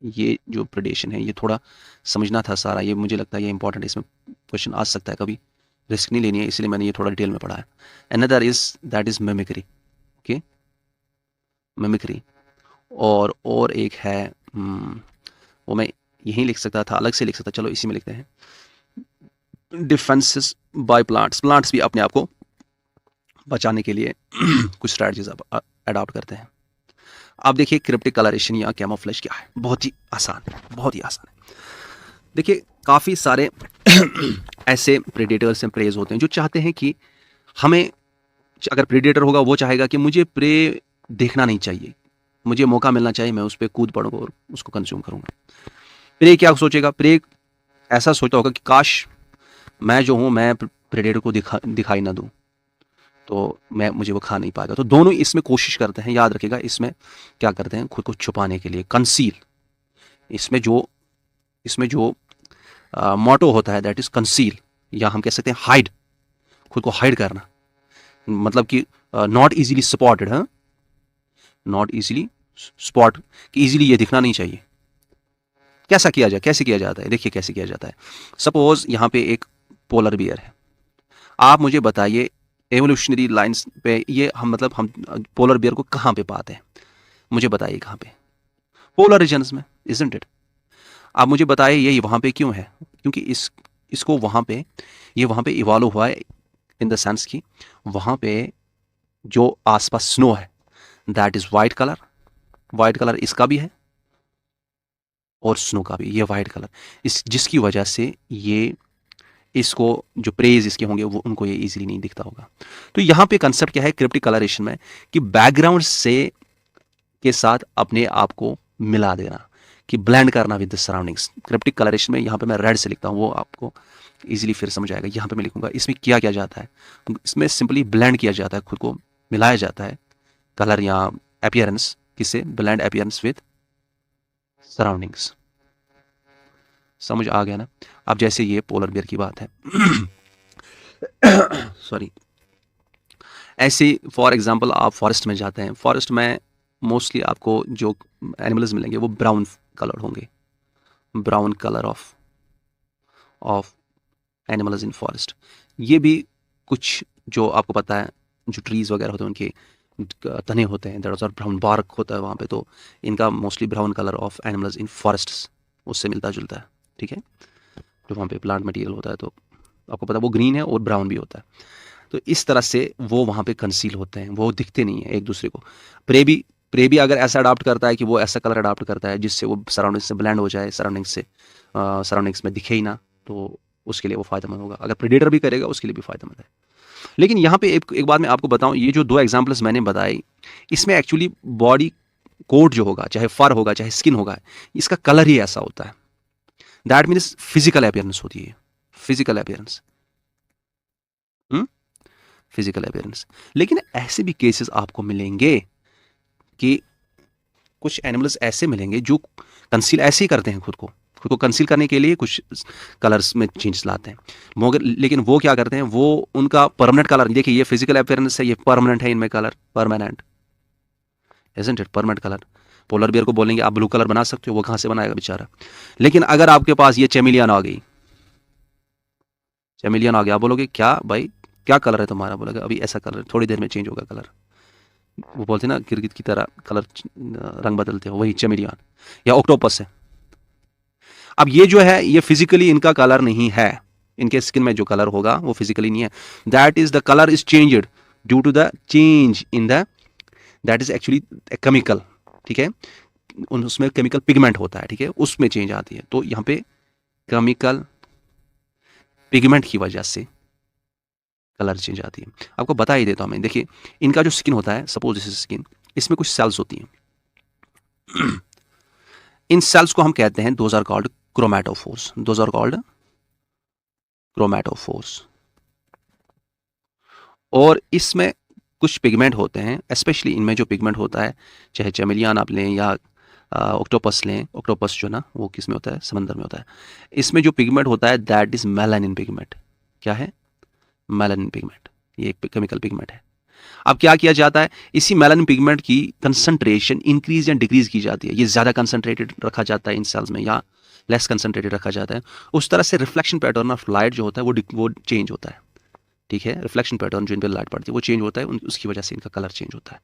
ये जो प्रेडेशन है ये थोड़ा समझना था सारा, ये मुझे लगता है ये इंपॉर्टेंट है, इसमें क्वेश्चन आ सकता है, कभी रिस्क नहीं लेनी है, इसलिए मैंने ये थोड़ा डिटेल में पढ़ा है। Another is that is mimicry, okay, mimicry. और एक है वो मैं यहीं लिख सकता था, अलग से लिख सकता, चलो इसी में लिखते हैं, डिफेंसेस बाय प्लांट्स। प्लांट्स भी अपने आप को बचाने के लिए कुछ स्ट्रैटेजीज अडॉप्ट करते हैं। अब देखिए क्रिप्टिक कलरेशन या कैमोफ्लेज क्या है, बहुत ही आसान है, बहुत ही आसान है। देखिए काफ़ी सारे ऐसे प्रेडेटर्स एंड प्रेज होते हैं जो चाहते हैं कि हमें, अगर प्रेडेटर होगा वो चाहेगा कि मुझे प्रे देखना नहीं चाहिए, मुझे मौका मिलना चाहिए, मैं उस पर कूद पड़ूंगा और उसको कंज्यूम करूंगा। प्रे क्या सोचेगा, प्रे ऐसा सोचता होगा कि काश मैं जो हूँ मैं प्रेडेटर को दिखाई ना दूँ, तो मुझे वो खा नहीं पाएगा। तो दोनों इसमें कोशिश करते हैं, याद रखिएगा, इसमें क्या करते हैं, खुद को छुपाने के लिए, कंसील। इसमें जो मोटो होता है दैट इज कंसील, या हम कह सकते हैं हाइड, खुद को हाइड करना, मतलब कि नॉट इजीली स्पॉटेड, हाँ, नॉट इजीली स्पॉट, कि इजीली ये दिखना नहीं चाहिए। कैसे किया जाता है, देखिए कैसे किया जाता है। सपोज यहाँ पे एक पोलर बियर है, आप मुझे बताइए एवोल्यूशनरी लाइंस पे ये हम पोलर बियर को कहाँ पे पाते हैं, मुझे बताइए कहाँ पे, पोलर रीजन्स में, इजंट इट। आप मुझे बताइए ये वहाँ पे क्यों है, क्योंकि इसको वहाँ पे, ये वहाँ पे इवॉल्व हुआ है इन द सेंस कि वहाँ पे जो आसपास स्नो है दैट इज वाइट कलर इसका भी है और स्नो का भी, ये वाइट कलर, जिसकी वजह से ये इसको जो प्रेज इसके होंगे वो उनको ये इजीली नहीं दिखता होगा। तो यहाँ पे कंसेप्ट क्या है क्रिप्टिक कलरेशन में, कि बैकग्राउंड से के साथ अपने आप को मिला देना, कि ब्लेंड करना with the surroundings. Cryptic colouration में यहाँ पे मैं रेड से लिखता हूँ, वो आपको इजीली फिर समझ आएगा। यहाँ पे मैं लिखूंगा इसमें क्या किया जाता है, इसमें सिंपली ब्लेंड किया जाता है, खुद को मिलाया जाता है, कलर या अपीयरेंस, किससे, ब्लेंड अपीयरेंस विद सराउंडिंग्स। समझ आ गया ना। अब जैसे ये पोलर बियर की बात है सॉरी, ऐसे फॉर एग्जांपल आप फॉरेस्ट में जाते हैं, फॉरेस्ट में मोस्टली आपको जो एनिमल्स मिलेंगे वो ब्राउन कलर होंगे, brown colour of animals in forest. ये भी कुछ जो आपको पता है, जो ट्रीज वगैरह होते हैं उनके तने होते हैं, दैट आर ब्राउन बार्क होता है वहाँ पे, तो इनका mostly brown colour of animals in forest उससे मिलता जुलता है, ठीक है। जो वहाँ पे प्लांट मटेरियल होता है तो आपको पता है वो ग्रीन है और ब्राउन भी होता है। तो इस तरह से वो वहाँ पे कंसील होते हैं, वो दिखते नहीं है एक दूसरे को। प्रे भी अगर ऐसा अडाप्ट करता है कि वो ऐसा कलर अडाप्ट करता है जिससे वो सराउंडिंग्स से ब्लेंड हो जाए, सराउंडिंग्स में दिखे ही ना, तो उसके लिए वो फायदेमंद होगा। अगर प्रेडेटर भी करेगा उसके लिए भी फायदेमंद है। लेकिन यहाँ पे एक बात मैं आपको बताऊँ, ये जो 2 एग्जाम्पल्स मैंने बताई, इसमें एक्चुअली बॉडी कोट जो होगा, चाहे फर होगा चाहे स्किन होगा, इसका कलर ही ऐसा होता है। दैट मीन्स फिजिकल अपीयरेंस होती है, फिजिकल अपीयरेंस, फिजिकल अपीयरेंस। लेकिन ऐसे भी केसेस आपको मिलेंगे कि कुछ एनिमल्स ऐसे मिलेंगे जो कंसील ऐसे ही करते हैं, खुद को कंसील करने के लिए कुछ कलर्स में चेंज लाते हैं, मगर लेकिन वो क्या करते हैं, वो उनका परमानेंट कलर, देखिए ये फिजिकल अपीयरेंस है, ये परमानेंट है, इनमें colour permanent, isn't it, permanent colour. Polar bear को बोलेंगे आप ब्लू कलर बना सकते हो, वो कहाँ से बनाएगा बेचारा। लेकिन अगर आपके पास ये चेमिलियन आ गई, चेमिलियन आ गया, आप बोलोगे क्या भाई क्या कलर है तुम्हारा, बोलेगा अभी ऐसा कलर, थोड़ी देर में चेंज होगा कलर। वो बोलते हैं ना गिरगिट की तरह कलर रंग बदलते हो, वही चेमिलियन या ऑक्टोपस है। अब ये जो है ये फिजिकली इनका कलर नहीं है, इनके स्किन में जो कलर होगा वो फिजिकली नहीं है, that is the colour is changed due to the change in the that is actually chemical, ठीक है, उसमें केमिकल पिगमेंट होता है, ठीक है, उसमें चेंज आती है। तो यहाँ पे केमिकल पिगमेंट की वजह से कलर चेंज आती है। आपको बता ही देता हूँ मैं, देखिए इनका जो स्किन होता है, सपोज दिस इज स्किन, इसमें कुछ सेल्स होती हैं। इन सेल्स को हम कहते हैं, those are called chromatophores, those are called chromatophores. और इसमें कुछ पिगमेंट होते हैं, स्पेशली इनमें जो पिगमेंट होता है, चाहे चैमेलियन आप लें या ऑक्टोपस लें, ऑक्टोपस जो ना वो किस में होता है, समंदर में होता है, इसमें जो पिगमेंट होता है दैट इज मेलानिन पिगमेंट। क्या है? मेलानिन पिगमेंट, ये एक केमिकल पिगमेंट है। अब क्या किया जाता है, इसी मेलानिन पिगमेंट की कंसंट्रेशन इंक्रीज या डिक्रीज की जाती है। ये ज़्यादा कंसंट्रेटेड रखा जाता है इन सेल्स में या लेस कंसंट्रेटेड रखा जाता है। उस तरह से रिफ्लेक्शन पैटर्न ऑफ लाइट जो होता है वो चेंज होता है, ठीक है, रिफ्लेक्शन पैटर्न जो इन पर लाइट पड़ती है वो चेंज होता है, उसकी वजह से इनका कलर चेंज होता है।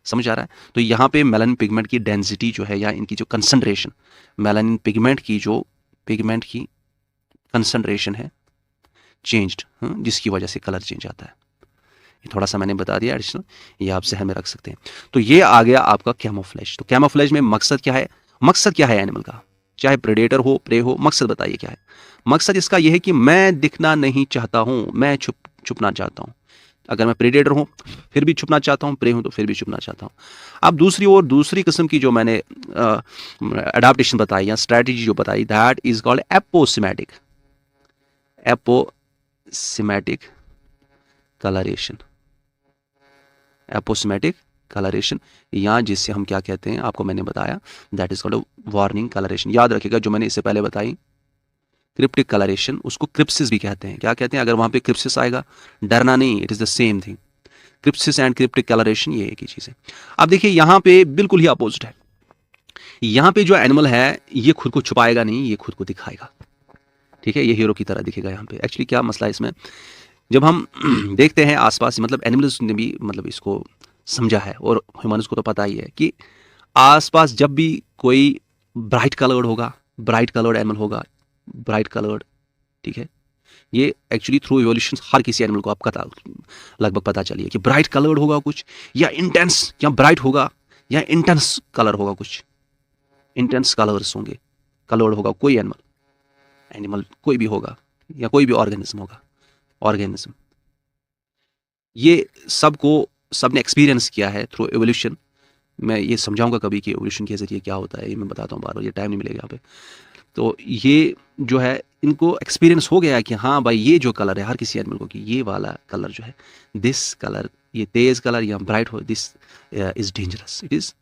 समझ आ रहा है? तो यहाँ पे मेलानिन पिगमेंट की डेंसिटी जो है या इनकी जो कंसंट्रेशन, मेलानिन पिगमेंट की कंसंट्रेशन है चेंज्ड, जिसकी वजह से कलर चेंज आता है। ये थोड़ा सा मैंने बता दिया एडिशनल, ये आप जहन में रख सकते हैं। तो ये आ गया आपका कैमोफ्लेज। तो कैमोफ्लेज में मकसद क्या है? मकसद क्या है एनिमल का, चाहे प्रेडेटर हो प्रे हो, मकसद बताइए क्या है? मकसद इसका यह है कि मैं दिखना नहीं चाहता हूं, मैं छुपना चाहता हूं। अगर मैं प्रेडेटर हूं फिर भी छुपना चाहता हूं, प्रे हूं तो फिर भी छुपना चाहता हूं। अब दूसरी ओर दूसरी किस्म की जो मैंने अडाप्टेशन बताई या स्ट्रैटेजी जो बताई, that is called aposematic, aposematic colouration, aposematic colouration, या जिससे हम क्या कहते हैं, आपको मैंने बताया, that is called warning colouration. याद रखिएगा जो मैंने इससे पहले बताई क्रिप्टिक कलरेशन, उसको क्रिप्सिस भी कहते हैं। क्या कहते हैं? अगर वहां पे क्रिप्सिस आएगा, डरना नहीं, it is the same thing. Crypsis and cryptic colouration ये एक ही चीज है। अब देखिए यहाँ पे बिल्कुल ही अपोजिट है। यहाँ पे जो एनिमल है ये खुद को छुपाएगा नहीं, ये खुद को दिखाएगा, ठीक है, ये हीरो की तरह दिखेगा। यहाँ पे एक्चुअली क्या मसला है इसमें, जब हम देखते हैं आसपास, मतलब एनिमल्स ने भी मतलब इसको समझा है और ह्यूमन्स को तो पता ही है कि आसपास जब भी कोई ब्राइट कलर्ड होगा, ब्राइट कलर्ड एनिमल होगा, ब्राइट कलर्ड, ठीक है, ये एक्चुअली थ्रू इवोल्यूशन हर किसी एनिमल को आपका लगभग पता चलिए कि ब्राइट कलर्ड होगा कुछ, या इंटेंस, या ब्राइट होगा, या इंटेंस कलर होगा, कुछ इंटेंस कलर्स होंगे, कलर्ड होगा कोई एनिमल कोई भी होगा, या कोई भी ऑर्गेनिज्म होगा, ऑर्गेनिज्म। ये सबने एक्सपीरियंस किया है थ्रू एवोल्यूशन। मैं ये समझाऊंगा कभी कि एवोल्यूशन के जरिए क्या होता है, ये मैं बताता हूँ बार बार, ये टाइम नहीं मिलेगा यहाँ पे। तो ये जो है इनको एक्सपीरियंस हो गया कि हाँ भाई ये जो कलर है हर किसी एनिमल को, कि ये वाला कलर जो है, दिस कलर, ये तेज कलर या ब्राइट हो, this is dangerous, it is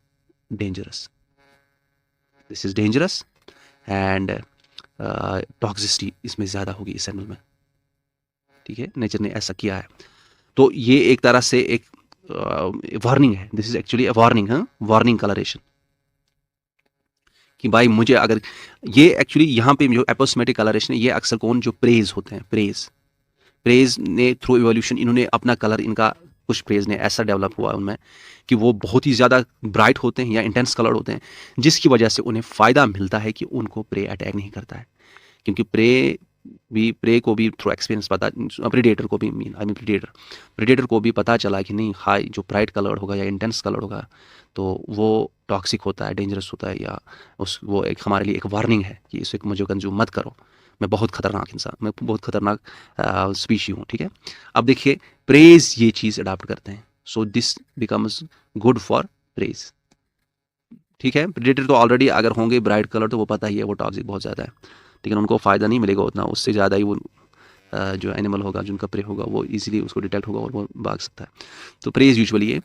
dangerous, this is dangerous, and toxicity इसमें ज़्यादा होगी इस एनिमल में, ठीक है, नेचर ने ऐसा किया है। तो ये एक तरह से एक वार्निंग है, this is actually warning, warning colouration, कि भाई मुझे अगर ये एक्चुअली यहाँ पे जो एपोसिमेटिक कलरेशन है, ये अक्सर कौन, जो प्रेज होते हैं, प्रेज ने थ्रू इवोल्यूशन इन्होंने अपना कलर, इनका कुछ प्रेज ने ऐसा डेवलप हुआ उनमें कि वो बहुत ही ज़्यादा ब्राइट होते हैं या इंटेंस कलर होते हैं, जिसकी वजह से उन्हें फ़ायदा मिलता है कि उनको प्रे अटैक नहीं करता है, क्योंकि प्रे को भी थ्रू एक्सपीरियंस पता, प्रेडेटर को भी प्रेडेटर को भी पता चला कि नहीं, हाई जो ब्राइट कलर होगा या इंटेंस कलर होगा तो वो टॉक्सिक होता है, डेंजरस होता है, या वो एक हमारे लिए एक वार्निंग है कि इसे मुझे कंज्यूम मत करो, मैं बहुत खतरनाक इंसान, मैं बहुत खतरनाक स्पीशी हूँ, ठीक है। अब देखिए प्रेज ये चीज़ अडाप्ट करते हैं, so this becomes good for praise, ठीक है। प्रेडेटर तो ऑलरेडी अगर होंगे ब्राइट कलर तो वो पता ही है वो टॉक्सिक बहुत ज़्यादा है, लेकिन उनको फ़ायदा नहीं मिलेगा उतना, उससे ज़्यादा ही वो जो एनिमल होगा, जिनका प्रे होगा, वो इजीली उसको डिटेक्ट होगा और वो भाग सकता है। तो प्रेज यूजुअली ये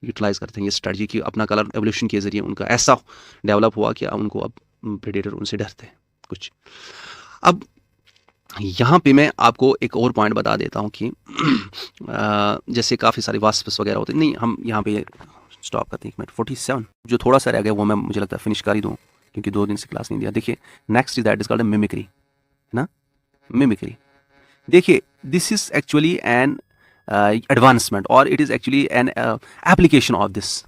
यूटिलाइज करते हैं ये स्ट्रेटजी की, अपना कलर एवोल्यूशन के जरिए उनका ऐसा डेवलप हुआ कि उनको अब प्रेडेटर उनसे डरते हैं कुछ। अब यहाँ पे मैं आपको एक और पॉइंट बता देता हूँ कि जैसे काफ़ी सारे वास्प्स वगैरह होते हैं, नहीं हम यहाँ पे स्टॉप करते हैं 1 मिनट 47, जो थोड़ा सा रह गया वो मैं मुझे लगता है फिनिश कर ही दूँ, क्योंकि 2 दिन से क्लास नहीं दिया। देखिए next is that is called mimicry, है ना, मिमिक्री। देखिए this is actually an advancement और it is actually an application of this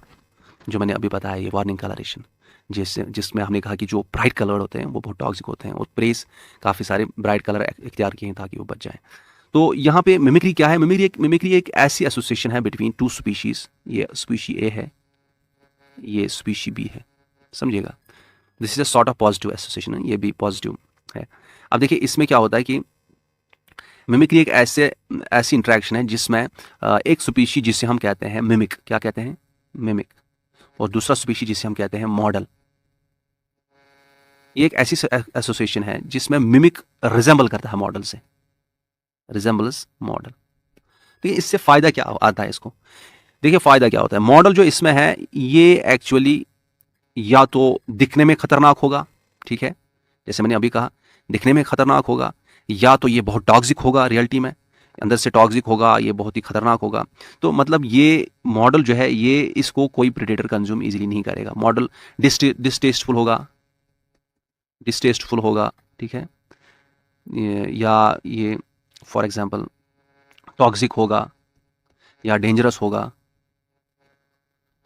जो मैंने अभी बताया, ये वार्निंग कलरेशन, जिसमें हमने कहा कि जो ब्राइट कलर होते हैं वो बहुत टॉक्सिक होते हैं, और प्रेस काफ़ी सारे ब्राइट कलर इख्तियार किए हैं ताकि वो बच जाएं। तो यहाँ पे मिमिक्री क्या है? मिमिक्री एक ऐसी एसोसिएशन है बिटवीन 2 स्पीशीज़, ये स्पीशी ए है ये स्पीशी बी है, समझिएगा। This is a sort of positive association है, ये भी पॉजिटिव है। अब देखिए इसमें क्या होता है कि मिमिक्री एक ऐसी इंट्रैक्शन है जिसमें एक स्पीशी जिसे हम कहते हैं मिमिक, क्या कहते हैं, मिमिक, और दूसरा स्पीशी जिसे हम कहते हैं मॉडल, ये एक ऐसी एसोसिएशन है जिसमें मिमिक रिजेंबल करता है मॉडल से, रिजेंबल्स मॉडल। तो इससे फायदा क्या आता है इसको, देखिए फायदा क्या होता है। मॉडल जो इसमें है ये एक्चुअली या तो दिखने में खतरनाक होगा, ठीक है, जैसे मैंने अभी कहा दिखने में खतरनाक होगा, या तो ये बहुत टॉक्सिक होगा, रियलिटी में अंदर से टॉक्सिक होगा, ये बहुत ही खतरनाक होगा। तो मतलब ये मॉडल जो है ये इसको कोई प्रेडेटर कंज्यूम इजीली नहीं करेगा। मॉडल डिस्टेस्टफुल होगा, डिस्टेस्टफुल होगा, ठीक है, या ये फॉर एग्जांपल टॉक्सिक होगा या डेंजरस होगा,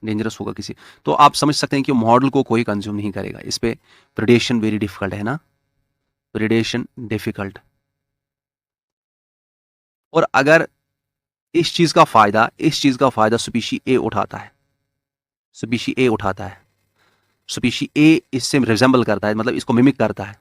डेंजरस होगा किसी, तो आप समझ सकते हैं कि मॉडल को कोई कंज्यूम नहीं करेगा। इस पे प्रेडेशन वेरी डिफिकल्ट है ना, प्रेडेशन डिफिकल्ट। और अगर इस चीज का फायदा स्पीशी ए उठाता है, स्पीशी ए उठाता है, स्पीशी ए इससे रिजेंबल करता है, मतलब इसको मिमिक करता है,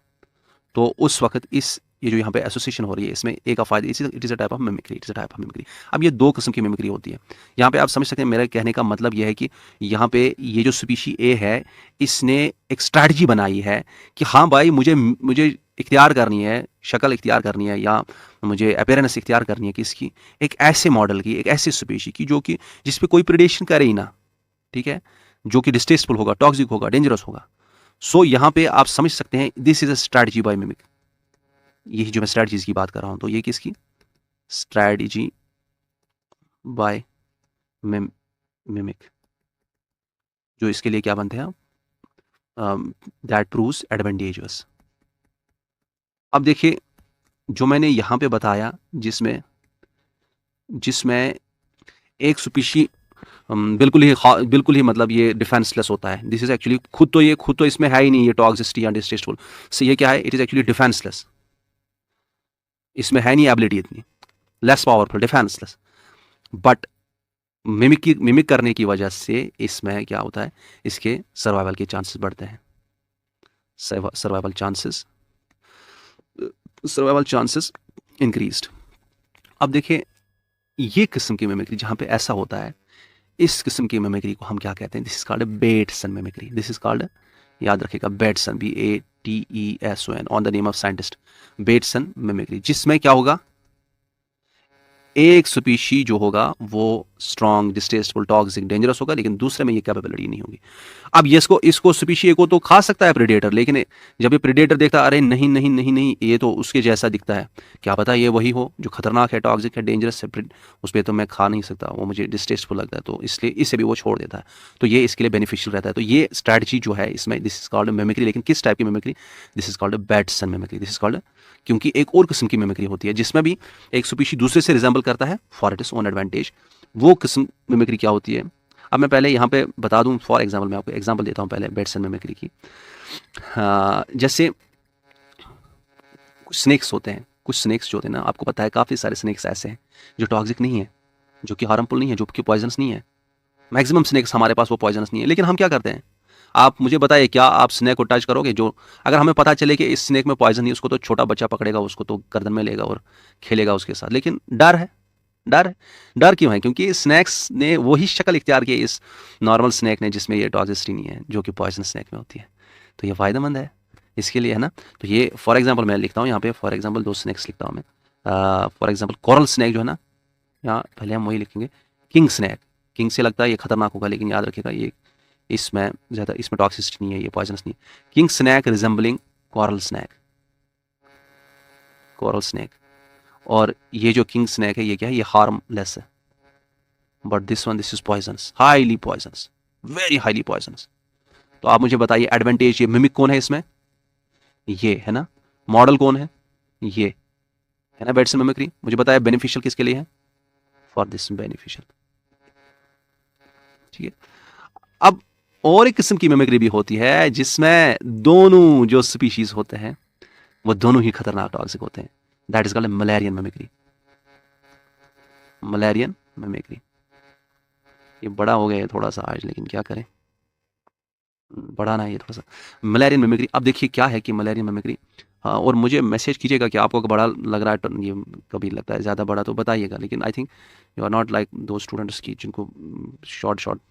तो उस वक्त इस ये जो यहाँ पे एसोसिएशन हो रही है इसमें ए का फायदा, it is a type of mimicry, it is a type of mimicry. अब ये दो किस्म की मिमिक्री होती है। यहाँ पे आप समझ सकते हैं मेरा कहने का मतलब यह है कि यहाँ पे ये जो स्पीशी ए है इसने एक स्ट्रैटेजी बनाई है कि हाँ भाई मुझे मुझे इख्तियार करनी है, शक्ल इख्तियार करनी है, या मुझे अपीयरेंस इख्तियार करनी है किसकी, एक ऐसे मॉडल की, एक ऐसे स्पीशी की जो कि जिस पे कोई प्रेडेशन करे ही ना, ठीक है, जो कि डिस्टेस्टफुल होगा, टॉक्सिक होगा, डेंजरस होगा। सो यहाँ पे आप समझ सकते हैं this is a strategy by mimic. यही जो मैं स्ट्रैटेजीज की बात कर रहा हूं, तो ये किसकी स्ट्रैटेजी बाय मिमिक, जो इसके लिए क्या बनते हैं दैट प्रूव्स एडवांटेजेस। अब देखिए जो मैंने यहां पे बताया जिसमें जिसमें एक सुपीशी बिल्कुल ही मतलब ये डिफेंसलेस होता है। दिस इज एक्चुअली खुद तो इसमें है ही नहीं ये टॉक्सिसिटी या डिस्टेस्टफुल, से ये क्या है, इट इज एक्चुअली डिफेंसलेस, इसमें है नहीं एबिलिटी इतनी, less powerful, defenceless. But mimic करने की वजह से इसमें क्या होता है, इसके सर्वाइवल के चांसेस बढ़ते हैं, सर्वाइवल चांसेस इंक्रीज्ड। अब देखिए ये किस्म की मिमिक्री जहां पे ऐसा होता है, इस किस्म की मिमिक्री को हम क्या कहते हैं, this is called Bateson mimicry, this is called, याद रखिएगा Bateson, BATESON on the name of scientist, Bateson mimicry, जिसमें क्या होगा, एक स्पीशी जो होगा वो स्ट्रॉन्ग, डिस्टेस्टफुल, टॉक्सिक, डेंजरस होगा, लेकिन दूसरे में ये कैपेबिलिटी नहीं होगी। अब ये इसको स्पीशी को तो खा सकता है प्रेडेटर, लेकिन जब ये प्रेडेटर देखता है अरे नहीं नहीं नहीं नहीं ये तो उसके जैसा दिखता है, क्या पता ये वही हो जो खतरनाक है, टॉक्सिक है, डेंजरस है, उस पर तो मैं खा नहीं सकता, वो मुझे डिस्टेस्टफुल लगता है, तो इसलिए इसे भी वो छोड़ देता है। तो ये इसके लिए बेनिफिशियल रहता है। तो ये स्ट्रैटेजी जो है इसमें, दिस इज कॉल्ड मिमिक्री। लेकिन किस टाइप की mimicry, this is called Bateson mimicry, this is called, क्योंकि एक और किस्म की मिमिक्री होती है जिसमें भी एक स्पीशी दूसरे से रिजेंबल करता है फॉर इट्स ओन एडवांटेज। वो किस्म मिमिक्री क्या होती है, अब मैं पहले यहाँ पे बता दूं, फॉर एग्जांपल मैं आपको एग्जांपल देता हूँ पहले बेटसन मिमिक्री की। जैसे कुछ स्नेक्स होते हैं, कुछ स्नेक्स जो होते हैं ना, आपको पता है काफ़ी सारे स्नेक्स ऐसे हैं जो टॉक्सिक नहीं है, जो कि हार्मफुल नहीं है, जो कि पॉइजनस नहीं है। मैक्सिमम स्नेक्स हमारे पास वो पॉइजनस नहीं है, लेकिन हम क्या करते हैं, आप मुझे बताइए क्या आप स्नेक को टच करोगे, जो अगर हमें पता चले कि इस स्नेक में पॉइजन नहीं, उसको तो छोटा बच्चा पकड़ेगा, उसको तो गर्दन में लेगा और खेलेगा उसके साथ, लेकिन डर है, डर है। डर क्यों है, क्योंकि स्नैक्स ने वही शक्ल इख्तियार की है इस नॉर्मल स्नैक ने जिसमें ये टॉक्सिसिटी नहीं है, जो कि पॉइजन स्नैक में होती है। तो ये फ़ायदेमंद है इसके लिए, है ना। तो ये फॉर एग्जांपल मैं लिखता हूँ यहाँ पे, फॉर एग्जांपल दो स्नैक्स लिखता हूँ मैं, फॉर एग्जांपल कोरल स्नैक जो है ना, यहाँ पहले हम वही लिखेंगे किंग स्नैक। किंग से लगता है ये खतरनाक होगा, लेकिन याद रखिएगा ये इसमें ज़्यादा, इसमें टॉक्सिसिटी नहीं है, ये पॉइजनस नहीं है। King snake resembling coral snake, coral snake. और ये जो किंग स्नैक है ये क्या है, ये हार्मलेस है, but this is poisonous, highly poisonous, very highly poisonous. तो आप मुझे बताइए एडवांटेज, ये मिमिक कौन है इसमें, ये है ना, मॉडल कौन है, ये है ना बेटसन मिमिक्री। मुझे बताया बेनिफिशियल किसके लिए है, फॉर दिस बेनिफिशियल, ठीक है। अब और एक किस्म की मिमिक्री भी होती है जिसमें दोनों जो स्पीशीज होते हैं वो दोनों ही खतरनाक टॉक्सिक होते हैं, that is called Mullerian mimicry, Mullerian mimicry. ये बड़ा हो गया है थोड़ा सा आज, लेकिन क्या करें, बढ़ाना है ये थोड़ा सा। मलेरियन मिमिक्री, अब देखिए क्या है कि मलेरियन मिमिक्री, हाँ, और मुझे मैसेज कीजिएगा कि आपको बड़ा लग रहा है तो ये कभी लगता है ज़्यादा बड़ा तो बताइएगा, लेकिन I think you are not like दो स्टूडेंट्स की जिनको शॉर्ट शॉर्ट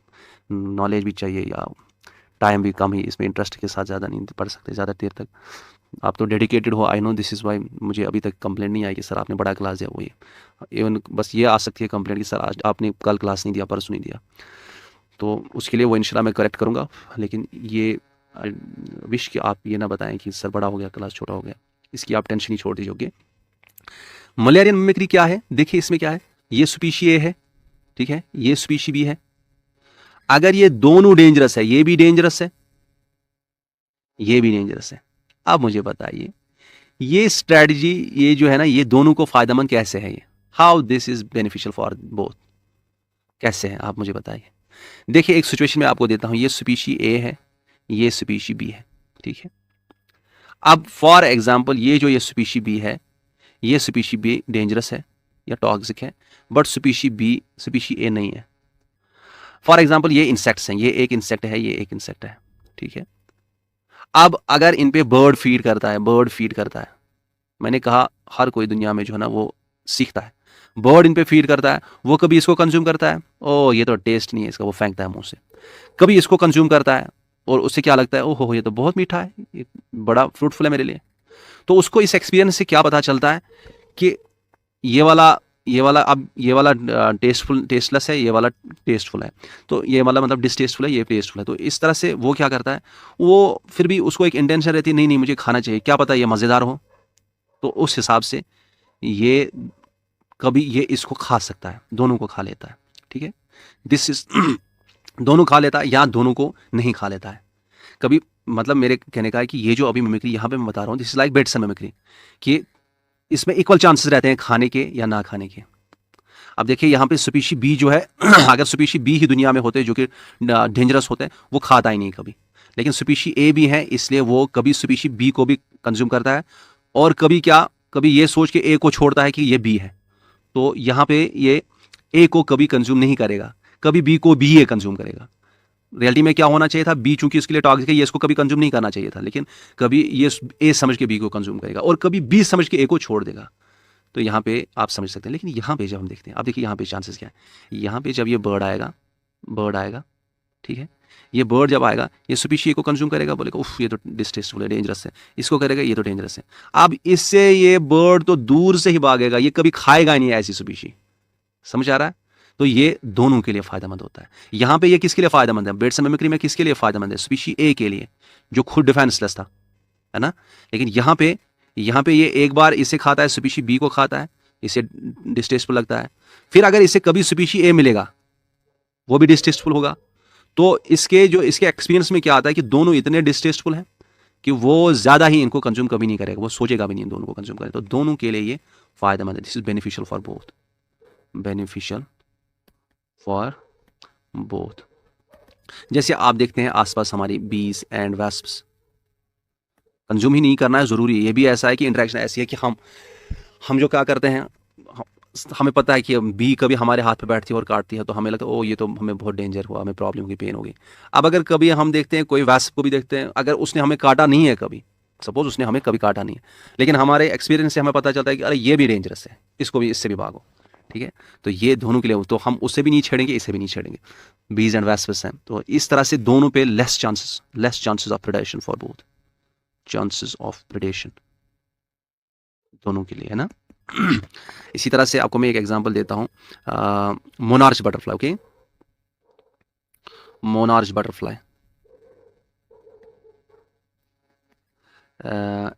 नॉलेज भी चाहिए या टाइम भी कम ही, इसमें इंटरेस्ट के साथ ज़्यादा नहीं पढ़ सकते ज़्यादा देर तक। आप तो डेडिकेटेड हो, I know, this is why मुझे अभी तक कंप्लेंट नहीं आई कि सर आपने बड़ा क्लास दिया, वो ये इवन बस ये आ सकती है कंप्लेंट कि सर आज आपने कल क्लास नहीं दिया, परसों नहीं दिया, तो उसके लिए वो इंशाल्लाह मैं करेक्ट करूँगा। लेकिन ये विश कि आप ये ना बताएं कि सर बड़ा हो गया क्लास छोटा हो गया, इसकी आप टेंशन ही छोड़ दीजिए। मलेरियन मिमिक्री क्या है, देखिए इसमें क्या है, ये स्पीशी ए है, ठीक है, ये स्पीशी बी है। अगर ये दोनों डेंजरस है, ये भी डेंजरस है, ये भी डेंजरस है, अब मुझे बताइए ये स्ट्रेटजी, ये जो है ना, ये दोनों को फायदेमंद कैसे है, ये how this is beneficial for both, कैसे है आप मुझे बताइए। देखिए एक सिचुएशन में आपको देता हूं, ये स्पीशी ए है, ये स्पीशी बी है, ठीक है। अब फॉर एग्जाम्पल ये जो ये स्पीशी बी है, ये स्पीशी बी डेंजरस है या टॉक्सिक है, बट स्पीशी ए नहीं है। फॉर एग्जाम्पल ये इंसेक्ट्स हैं, ये एक इंसेक्ट है, ये एक इंसेक्ट है, ठीक है। अब अगर इन पे बर्ड फीड करता है, मैंने कहा हर कोई दुनिया में जो है ना वो सीखता है, बर्ड इन पे फीड करता है, वो कभी इसको कंज्यूम करता है, ओ ये तो टेस्ट नहीं है इसका, वो फेंकता है मुंह से। कभी इसको कंज्यूम करता है और उससे क्या लगता है, ओहो ये तो बहुत मीठा है, ये बड़ा फ्रूटफुल है मेरे लिए। तो उसको इस एक्सपीरियंस से क्या पता चलता है कि ये वाला टेस्टलेस है, ये वाला टेस्टफुल है, तो ये वाला मतलब डिसटेस्टफुल है, ये टेस्टफुल है। तो इस तरह से वो क्या करता है, वो फिर भी उसको एक इंटेंशन रहती है, नहीं नहीं मुझे खाना चाहिए, क्या पता ये मज़ेदार हो, तो उस हिसाब से ये कभी ये इसको खा सकता है, दोनों को खा लेता है, ठीक है। दिस इज दोनों खा लेता है या दोनों को नहीं खा लेता है कभी। मतलब मेरे कहने का है कि ये जो अभी मिमिक्री यहाँ पे मैं बता रहा हूँ, this is like Bateson mimicry, कि इसमें इक्वल चांसेस रहते हैं खाने के या ना खाने के। अब देखिए यहाँ पे स्पीशी बी जो है अगर स्पीशी बी ही दुनिया में होते जो कि डेंजरस होते हैं, वो खाता ही नहीं कभी, लेकिन स्पीशी ए भी है इसलिए वो कभी स्पीशी बी को भी कंज्यूम करता है, और कभी क्या, कभी ये सोच के ए को छोड़ता है कि ये बी है, तो यहाँ पे ये ए को कभी कंज्यूम नहीं करेगा, कभी बी को बी ए कंज्यूम करेगा। रियलिटी में क्या होना चाहिए था, बी चूंकि इसके लिए टॉक्सिक है, ये इसको कभी कंज्यूम नहीं करना चाहिए था, लेकिन कभी ये ए समझ के बी को कंज्यूम करेगा और कभी बी समझ के ए को छोड़ देगा। तो यहाँ पे आप समझ सकते हैं। लेकिन यहाँ पे जब हम देखते हैं, अब देखिए यहाँ पे चांसेस क्या है, यहाँ पे जब ये बर्ड आएगा, ठीक है, ये बर्ड जब आएगा, ये स्पीशी ए को कंज्यूम करेगा, बोलेगा उफ ये तो डिस्टेस्टफुल है, डेंजरस है, इसको करेगा ये तो डेंजरस है। अब इससे ये बर्ड तो दूर से ही भागेगा, ये कभी खाएगा नहीं ऐसी स्पीशी, समझ आ रहा है। तो ये दोनों के लिए फायदेमंद होता है। यहाँ पे ये किसके लिए फायदेमंद है, बेटसन मिमिक्री में किसके लिए फायदेमंद है, स्पीशी ए के लिए जो खुद डिफेंसलेस था, है ना। लेकिन यहाँ पे ये एक बार इसे खाता है, स्पीशी बी को खाता है, इसे डिस्टेस्टफुल लगता है, फिर अगर इसे कभी स्पीशी ए मिलेगा वो भी डिस्टेस्टफुल होगा, तो इसके एक्सपीरियंस में क्या आता है कि दोनों इतने डिस्टेस्टफुल हैं कि वो ज़्यादा ही इनको कंज्यूम कभी नहीं करेगा, वो सोचेगा भी नहीं दोनों को कंज्यूम करे। तो दोनों के लिए ये फायदेमंद है, this is beneficial for both, beneficial for both. जैसे आप देखते हैं आसपास हमारी बीज एंड वेस्प्स, कंज्यूम ही नहीं करना है ज़रूरी है, ये भी ऐसा है कि इंटरेक्शन ऐसी है कि हम जो क्या करते हैं, हमें पता है कि बी कभी हमारे हाथ पे बैठती है और काटती है, तो हमें लगता है ओ ये तो हमें बहुत डेंजर हुआ, हमें प्रॉब्लम होगी, पेन होगी। अब अगर कभी हम देखते हैं कोई वेस्प को भी देखते हैं, अगर उसने हमें काटा नहीं है कभी, सपोज उसने हमें कभी काटा नहीं है, लेकिन हमारे एक्सपीरियंस से हमें पता चलता है कि अरे ये भी डेंजरस है, इसको भी, इससे भी भागो, ठीक है। तो ये दोनों के लिए, तो हम उससे भी नहीं छेड़ेंगे, इससे भी नहीं छेड़ेंगे, बीज एंड वेस्प्स हैं। तो इस तरह से दोनों पे less chances of predation for both, chances of predation दोनों के लिए, है ना। इसी तरह से आपको मैं एक एग्जांपल देता हूं, monarch butterfly, okay, monarch butterfly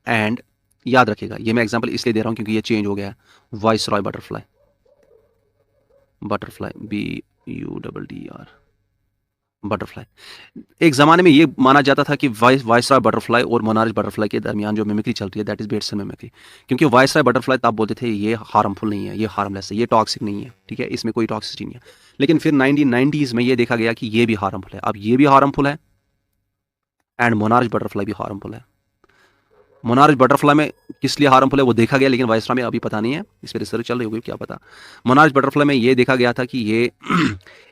and याद रखिएगा, ये मैं एग्जांपल इसलिए दे रहा हूं क्योंकि ये चेंज हो गया है, वाइसरॉय बटरफ्लाई, BUDDR बटरफ्लाई। एक ज़माने में ये माना जाता था कि वाइसरॉय बटरफ्लाई और मोनार्च बटरफ्लाई के दरमियान जो मिमिक्री चलती है दैट इज बेटसन मिमिक्री, क्योंकि वाइसरॉय बटरफ्लाई तब बोलते थे ये हार्मफुल नहीं है, ये हार्मलेस है, ये टॉक्सिक नहीं है, ठीक है, इसमें कोई टॉक्सिसिटी नहीं है। लेकिन फिर 1990s में ये देखा गया कि ये भी हार्मफुल है, अब ये भी हार्मफुल है एंड मोनार्च बटरफ्लाई भी हार्मफुल है। मोनार्च बटरफ्लाई में किस लिए हार्मफुल है वो देखा गया, लेकिन वाइसरॉय में अभी पता नहीं है, इस पर रिसर्च चल रही होगी, क्या पता। मोनार्च बटरफ्लाई में ये देखा गया था कि ये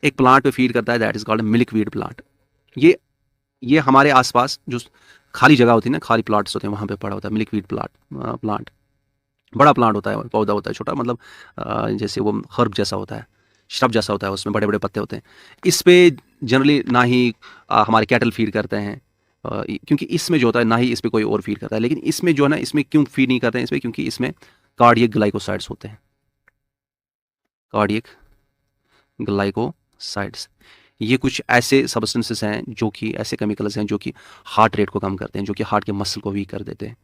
एक प्लांट पे फीड करता है that is called milkweed plant. ये ये हमारे आसपास जो खाली जगह होती है ना, खाली प्लांट्स होते हैं, वहाँ पे पड़ा होता है मिल्कवीड प्लांट। बड़ा प्लांट होता है, पौधा होता है छोटा, मतलब जैसे वो हर्ब जैसा होता है, श्रब जैसा होता है, उसमें बड़े बड़े पत्ते होते हैं। इस पे जनरली ना ही हमारे कैटल फीड करते हैं, क्योंकि इसमें जो होता है ना ही इस पे कोई और फीड करता है। लेकिन इसमें जो है ना, इसमें क्यों फीड नहीं करते हैं इसमें, क्योंकि इसमें कार्डियक ग्लाइकोसाइड्स होते हैं, कार्डियक ग्लाइकोसाइड्स। ये कुछ ऐसे सब्सटेंसेस हैं जो कि ऐसे केमिकल्स हैं जो कि हार्ट रेट को कम करते हैं, जो कि हार्ट के मसल को वीक कर देते हैं।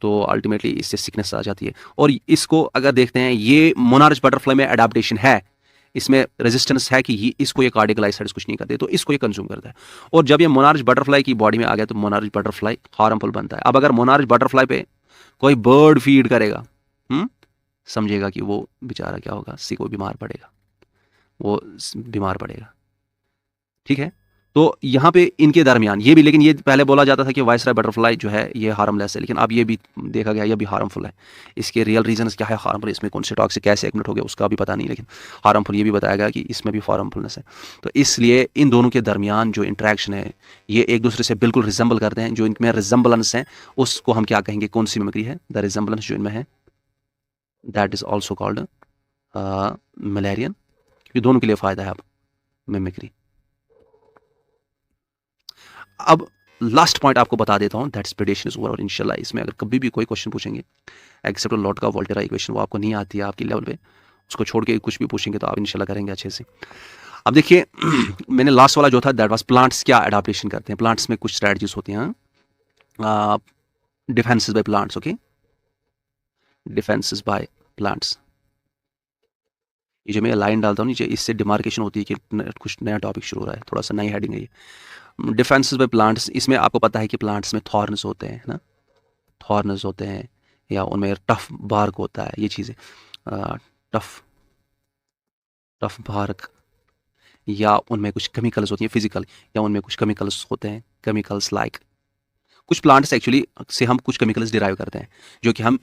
तो अल्टीमेटली इससे सिकनेस आ जाती है। और इसको अगर देखते हैं, ये मोनार्च बटरफ्लाई में अडेप्टेशन है, इसमें रेजिस्टेंस है कि ये कार्डियक ग्लाइकोसाइड्स कुछ नहीं करते, तो इसको ये कंज्यूम करता है। और जब ये मोनार्च बटरफ्लाई की बॉडी में आ गया तो मोनार्च बटरफ्लाई हार्मफुल बनता है। अब अगर मोनार्च बटरफ्लाई पे कोई बर्ड फीड करेगा, समझेगा कि वो बेचारा क्या होगा, सी को बीमार पड़ेगा, वो बीमार पड़ेगा। ठीक है, तो यहाँ पे इनके दरमियान ये भी, लेकिन ये पहले बोला जाता था कि वाइसराय बटरफ्लाई जो है ये हार्मलेस है, लेकिन अब ये भी देखा गया ये भी हार्मफुल है। इसके रियल रीजंस क्या है हार्मफुल, इसमें कौन से टॉक्सिक कैसे एक्टिवेट हो गया उसका भी पता नहीं, लेकिन हार्मफुल ये भी बताया गया कि इसमें भी हार्मफुलनेस है। तो इसलिए इन दोनों के दरमियान जो इंट्रैक्शन है, ये एक दूसरे से बिल्कुल रिजेंबल करते हैं। जो इनमें रिजेंबलेंस है उसको हम क्या कहेंगे, कौन सी मिमिक्री है, द रिजेंबलेंस जो इनमें है, that is also called Mullerian, क्योंकि दोनों के लिए फ़ायदा है अब मिमिक्री। अब लास्ट पॉइंट आपको बता देता हूँ, दैट्स प्रेडेशन इज ओवर। और इंशाल्लाह इसमें अगर कभी भी कोई क्वेश्चन पूछेंगे एक्सेप्ट लॉट का वोल्टेरा इक्वेशन, वो आपको नहीं आती है आपकी लेवल पे, उसको छोड़ के कुछ भी पूछेंगे तो आप इंशाल्लाह करेंगे अच्छे से। अब देखिए मैंने लास्ट वाला जो था दैट वाज प्लांट्स क्या अडाप्टेशन करते हैं। प्लांट्स में कुछ स्ट्रैटेजीज होती हैं, defences by plants, okay, defences by plants. ये जो मैं लाइन डालता हूँ नीचे, इससे डिमार्केशन होती है कि कुछ नया टॉपिक शुरू हो रहा है, थोड़ा सा नई हेडिंग है ये। डिफेंसेस बाय प्लांट्स, इसमें आपको पता है कि प्लांट्स में थॉर्न्स होते हैं ना, थॉर्न्स होते हैं, या उनमें टफ बार्क होता है, ये चीज़ें टफ बार्क, या उनमें कुछ केमिकल्स होती हैं फिजिकल, या उनमें कुछ केमिकल्स होते हैं, केमिकल्स लाइक कुछ प्लांट्स एक्चुअली से हम कुछ केमिकल्स डिराइव करते हैं जो कि हम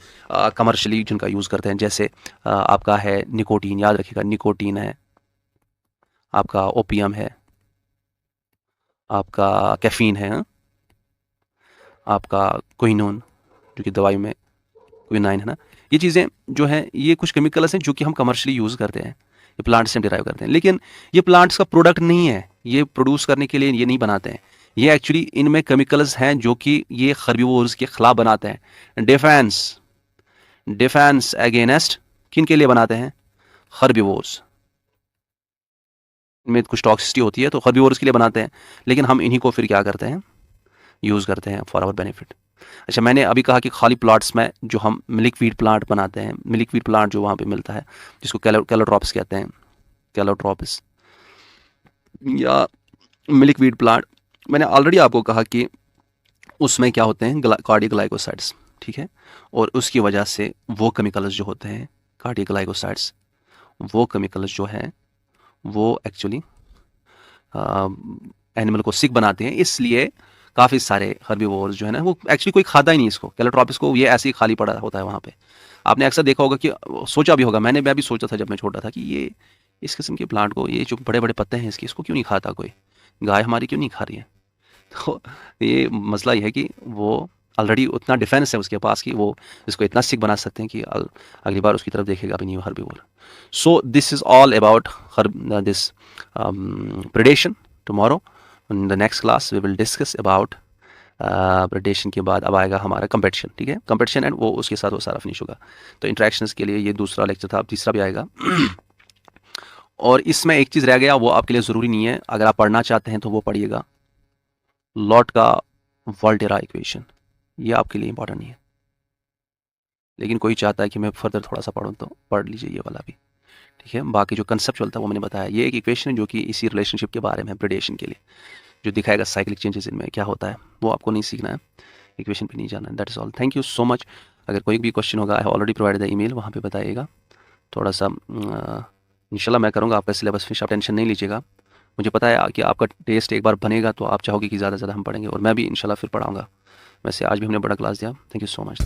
कमर्शियली जिनका यूज़ करते हैं। जैसे आपका है निकोटीन, याद रखिएगा निकोटीन है, आपका ओपियम है, आपका कैफीन है, आपका क्विनोन जो कि दवाई में क्विनाइन है ना। ये चीज़ें जो हैं ये कुछ केमिकल्स हैं जो कि हम कमर्शियली यूज़ करते हैं, ये प्लांट्स से हम डिराइव करते हैं। लेकिन ये प्लांट्स का प्रोडक्ट नहीं है, ये प्रोड्यूस करने के लिए ये नहीं बनाते हैं। ये एक्चुअली इनमें केमिकल्स हैं जो कि ये हर्बिवोर्स के खिलाफ बनाते हैं। डिफेंस अगेंस्ट किन के लिए बनाते हैं, हर्बिवोर्स। इनमें कुछ टॉक्सिसिटी होती है तो हर्बिवोर्स के लिए बनाते हैं, लेकिन हम इन्हीं को फिर क्या करते हैं, यूज़ करते हैं फॉर आवर बेनिफिट। अच्छा, मैंने अभी कहा कि खाली प्लांट्स में जो हम मिल्कवीड प्लांट बनाते हैं, मिल्कवीड प्लांट जो वहाँ पे मिलता है जिसको कैलोट्रॉप्स कहते हैं, कैलोट्रॉपिस या मिल्कवीड प्लांट, मैंने ऑलरेडी आपको कहा कि उसमें क्या होते हैं, कार्डियक ग्लाइकोसाइड्स, ठीक है। और उसकी वजह से वो केमिकल्स जो होते हैं कार्डियक ग्लाइकोसाइड्स, वो केमिकल्स जो है वो एक्चुअली एनिमल को सिक बनाते हैं। इसलिए काफ़ी सारे हर्बिवोर्स जो है ना वो एक्चुअली कोई खाता ही नहीं इसको, कैलोट्रॉपिस को, ये ऐसे ही खाली पड़ा होता है वहाँ पे। आपने अक्सर देखा होगा कि सोचा भी होगा, मैं भी सोचा था जब मैं छोटा था कि ये इस किस्म के प्लांट को, ये जो बड़े बड़े पत्ते हैं इसके, इसको क्यों नहीं खाता कोई, गाय हमारी क्यों नहीं खा रही है। तो ये मसला ये है कि वो ऑलरेडी उतना डिफेंस है उसके पास कि वो इसको इतना सिक बना सकते हैं कि अगली बार उसकी तरफ देखेगा भी नहीं herbivore. So this is all about this predation. Tomorrow in the next class we will discuss about predation के बाद अब आएगा हमारा कंपटीशन, ठीक है, कंपटीशन एंड वो उसके साथ वो सारा फिनिश होगा। तो इंट्रैक्शंस के लिए ये दूसरा लेक्चर था, अब तीसरा भी आएगा। और इसमें एक चीज़ रह गया, वो आपके लिए ज़रूरी नहीं है, अगर आप पढ़ना चाहते हैं तो वो पढ़िएगा, लॉट का वोल्टेरा इक्वेशन, ये आपके लिए इंपॉर्टेंट नहीं है। लेकिन कोई चाहता है कि मैं फर्दर थोड़ा सा पढ़ूँ तो पढ़ लीजिए ये वाला भी, ठीक है। बाकी जो कंसेप्चुअल था वो मैंने बताया, ये एक इक्वेशन है जो कि इसी रिलेशनशिप के बारे में प्रेडेशन के लिए जो दिखाएगा साइक्लिक चेंजेस इनमें क्या होता है, वो आपको नहीं सीखना है, इक्वेशन पे नहीं जाना है। That is all, thank you so much. अगर कोई भी क्वेश्चन होगा, I have already provided the email, वहाँ पे बताइएगा। थोड़ा सा इंशाल्लाह मैं करूँगा आपका सिलेबस फिनिश, आप टेंशन नहीं लीजिएगा। मुझे पता है कि आपका टेस्ट एक बार बनेगा तो आप चाहोगे कि ज़्यादा से ज़्यादा हम पढ़ेंगे, और मैं भी इंशाल्लाह फिर पढ़ाऊँगा। वैसे आज भी हमने बड़ा क्लास दिया, थैंक यू सो मच।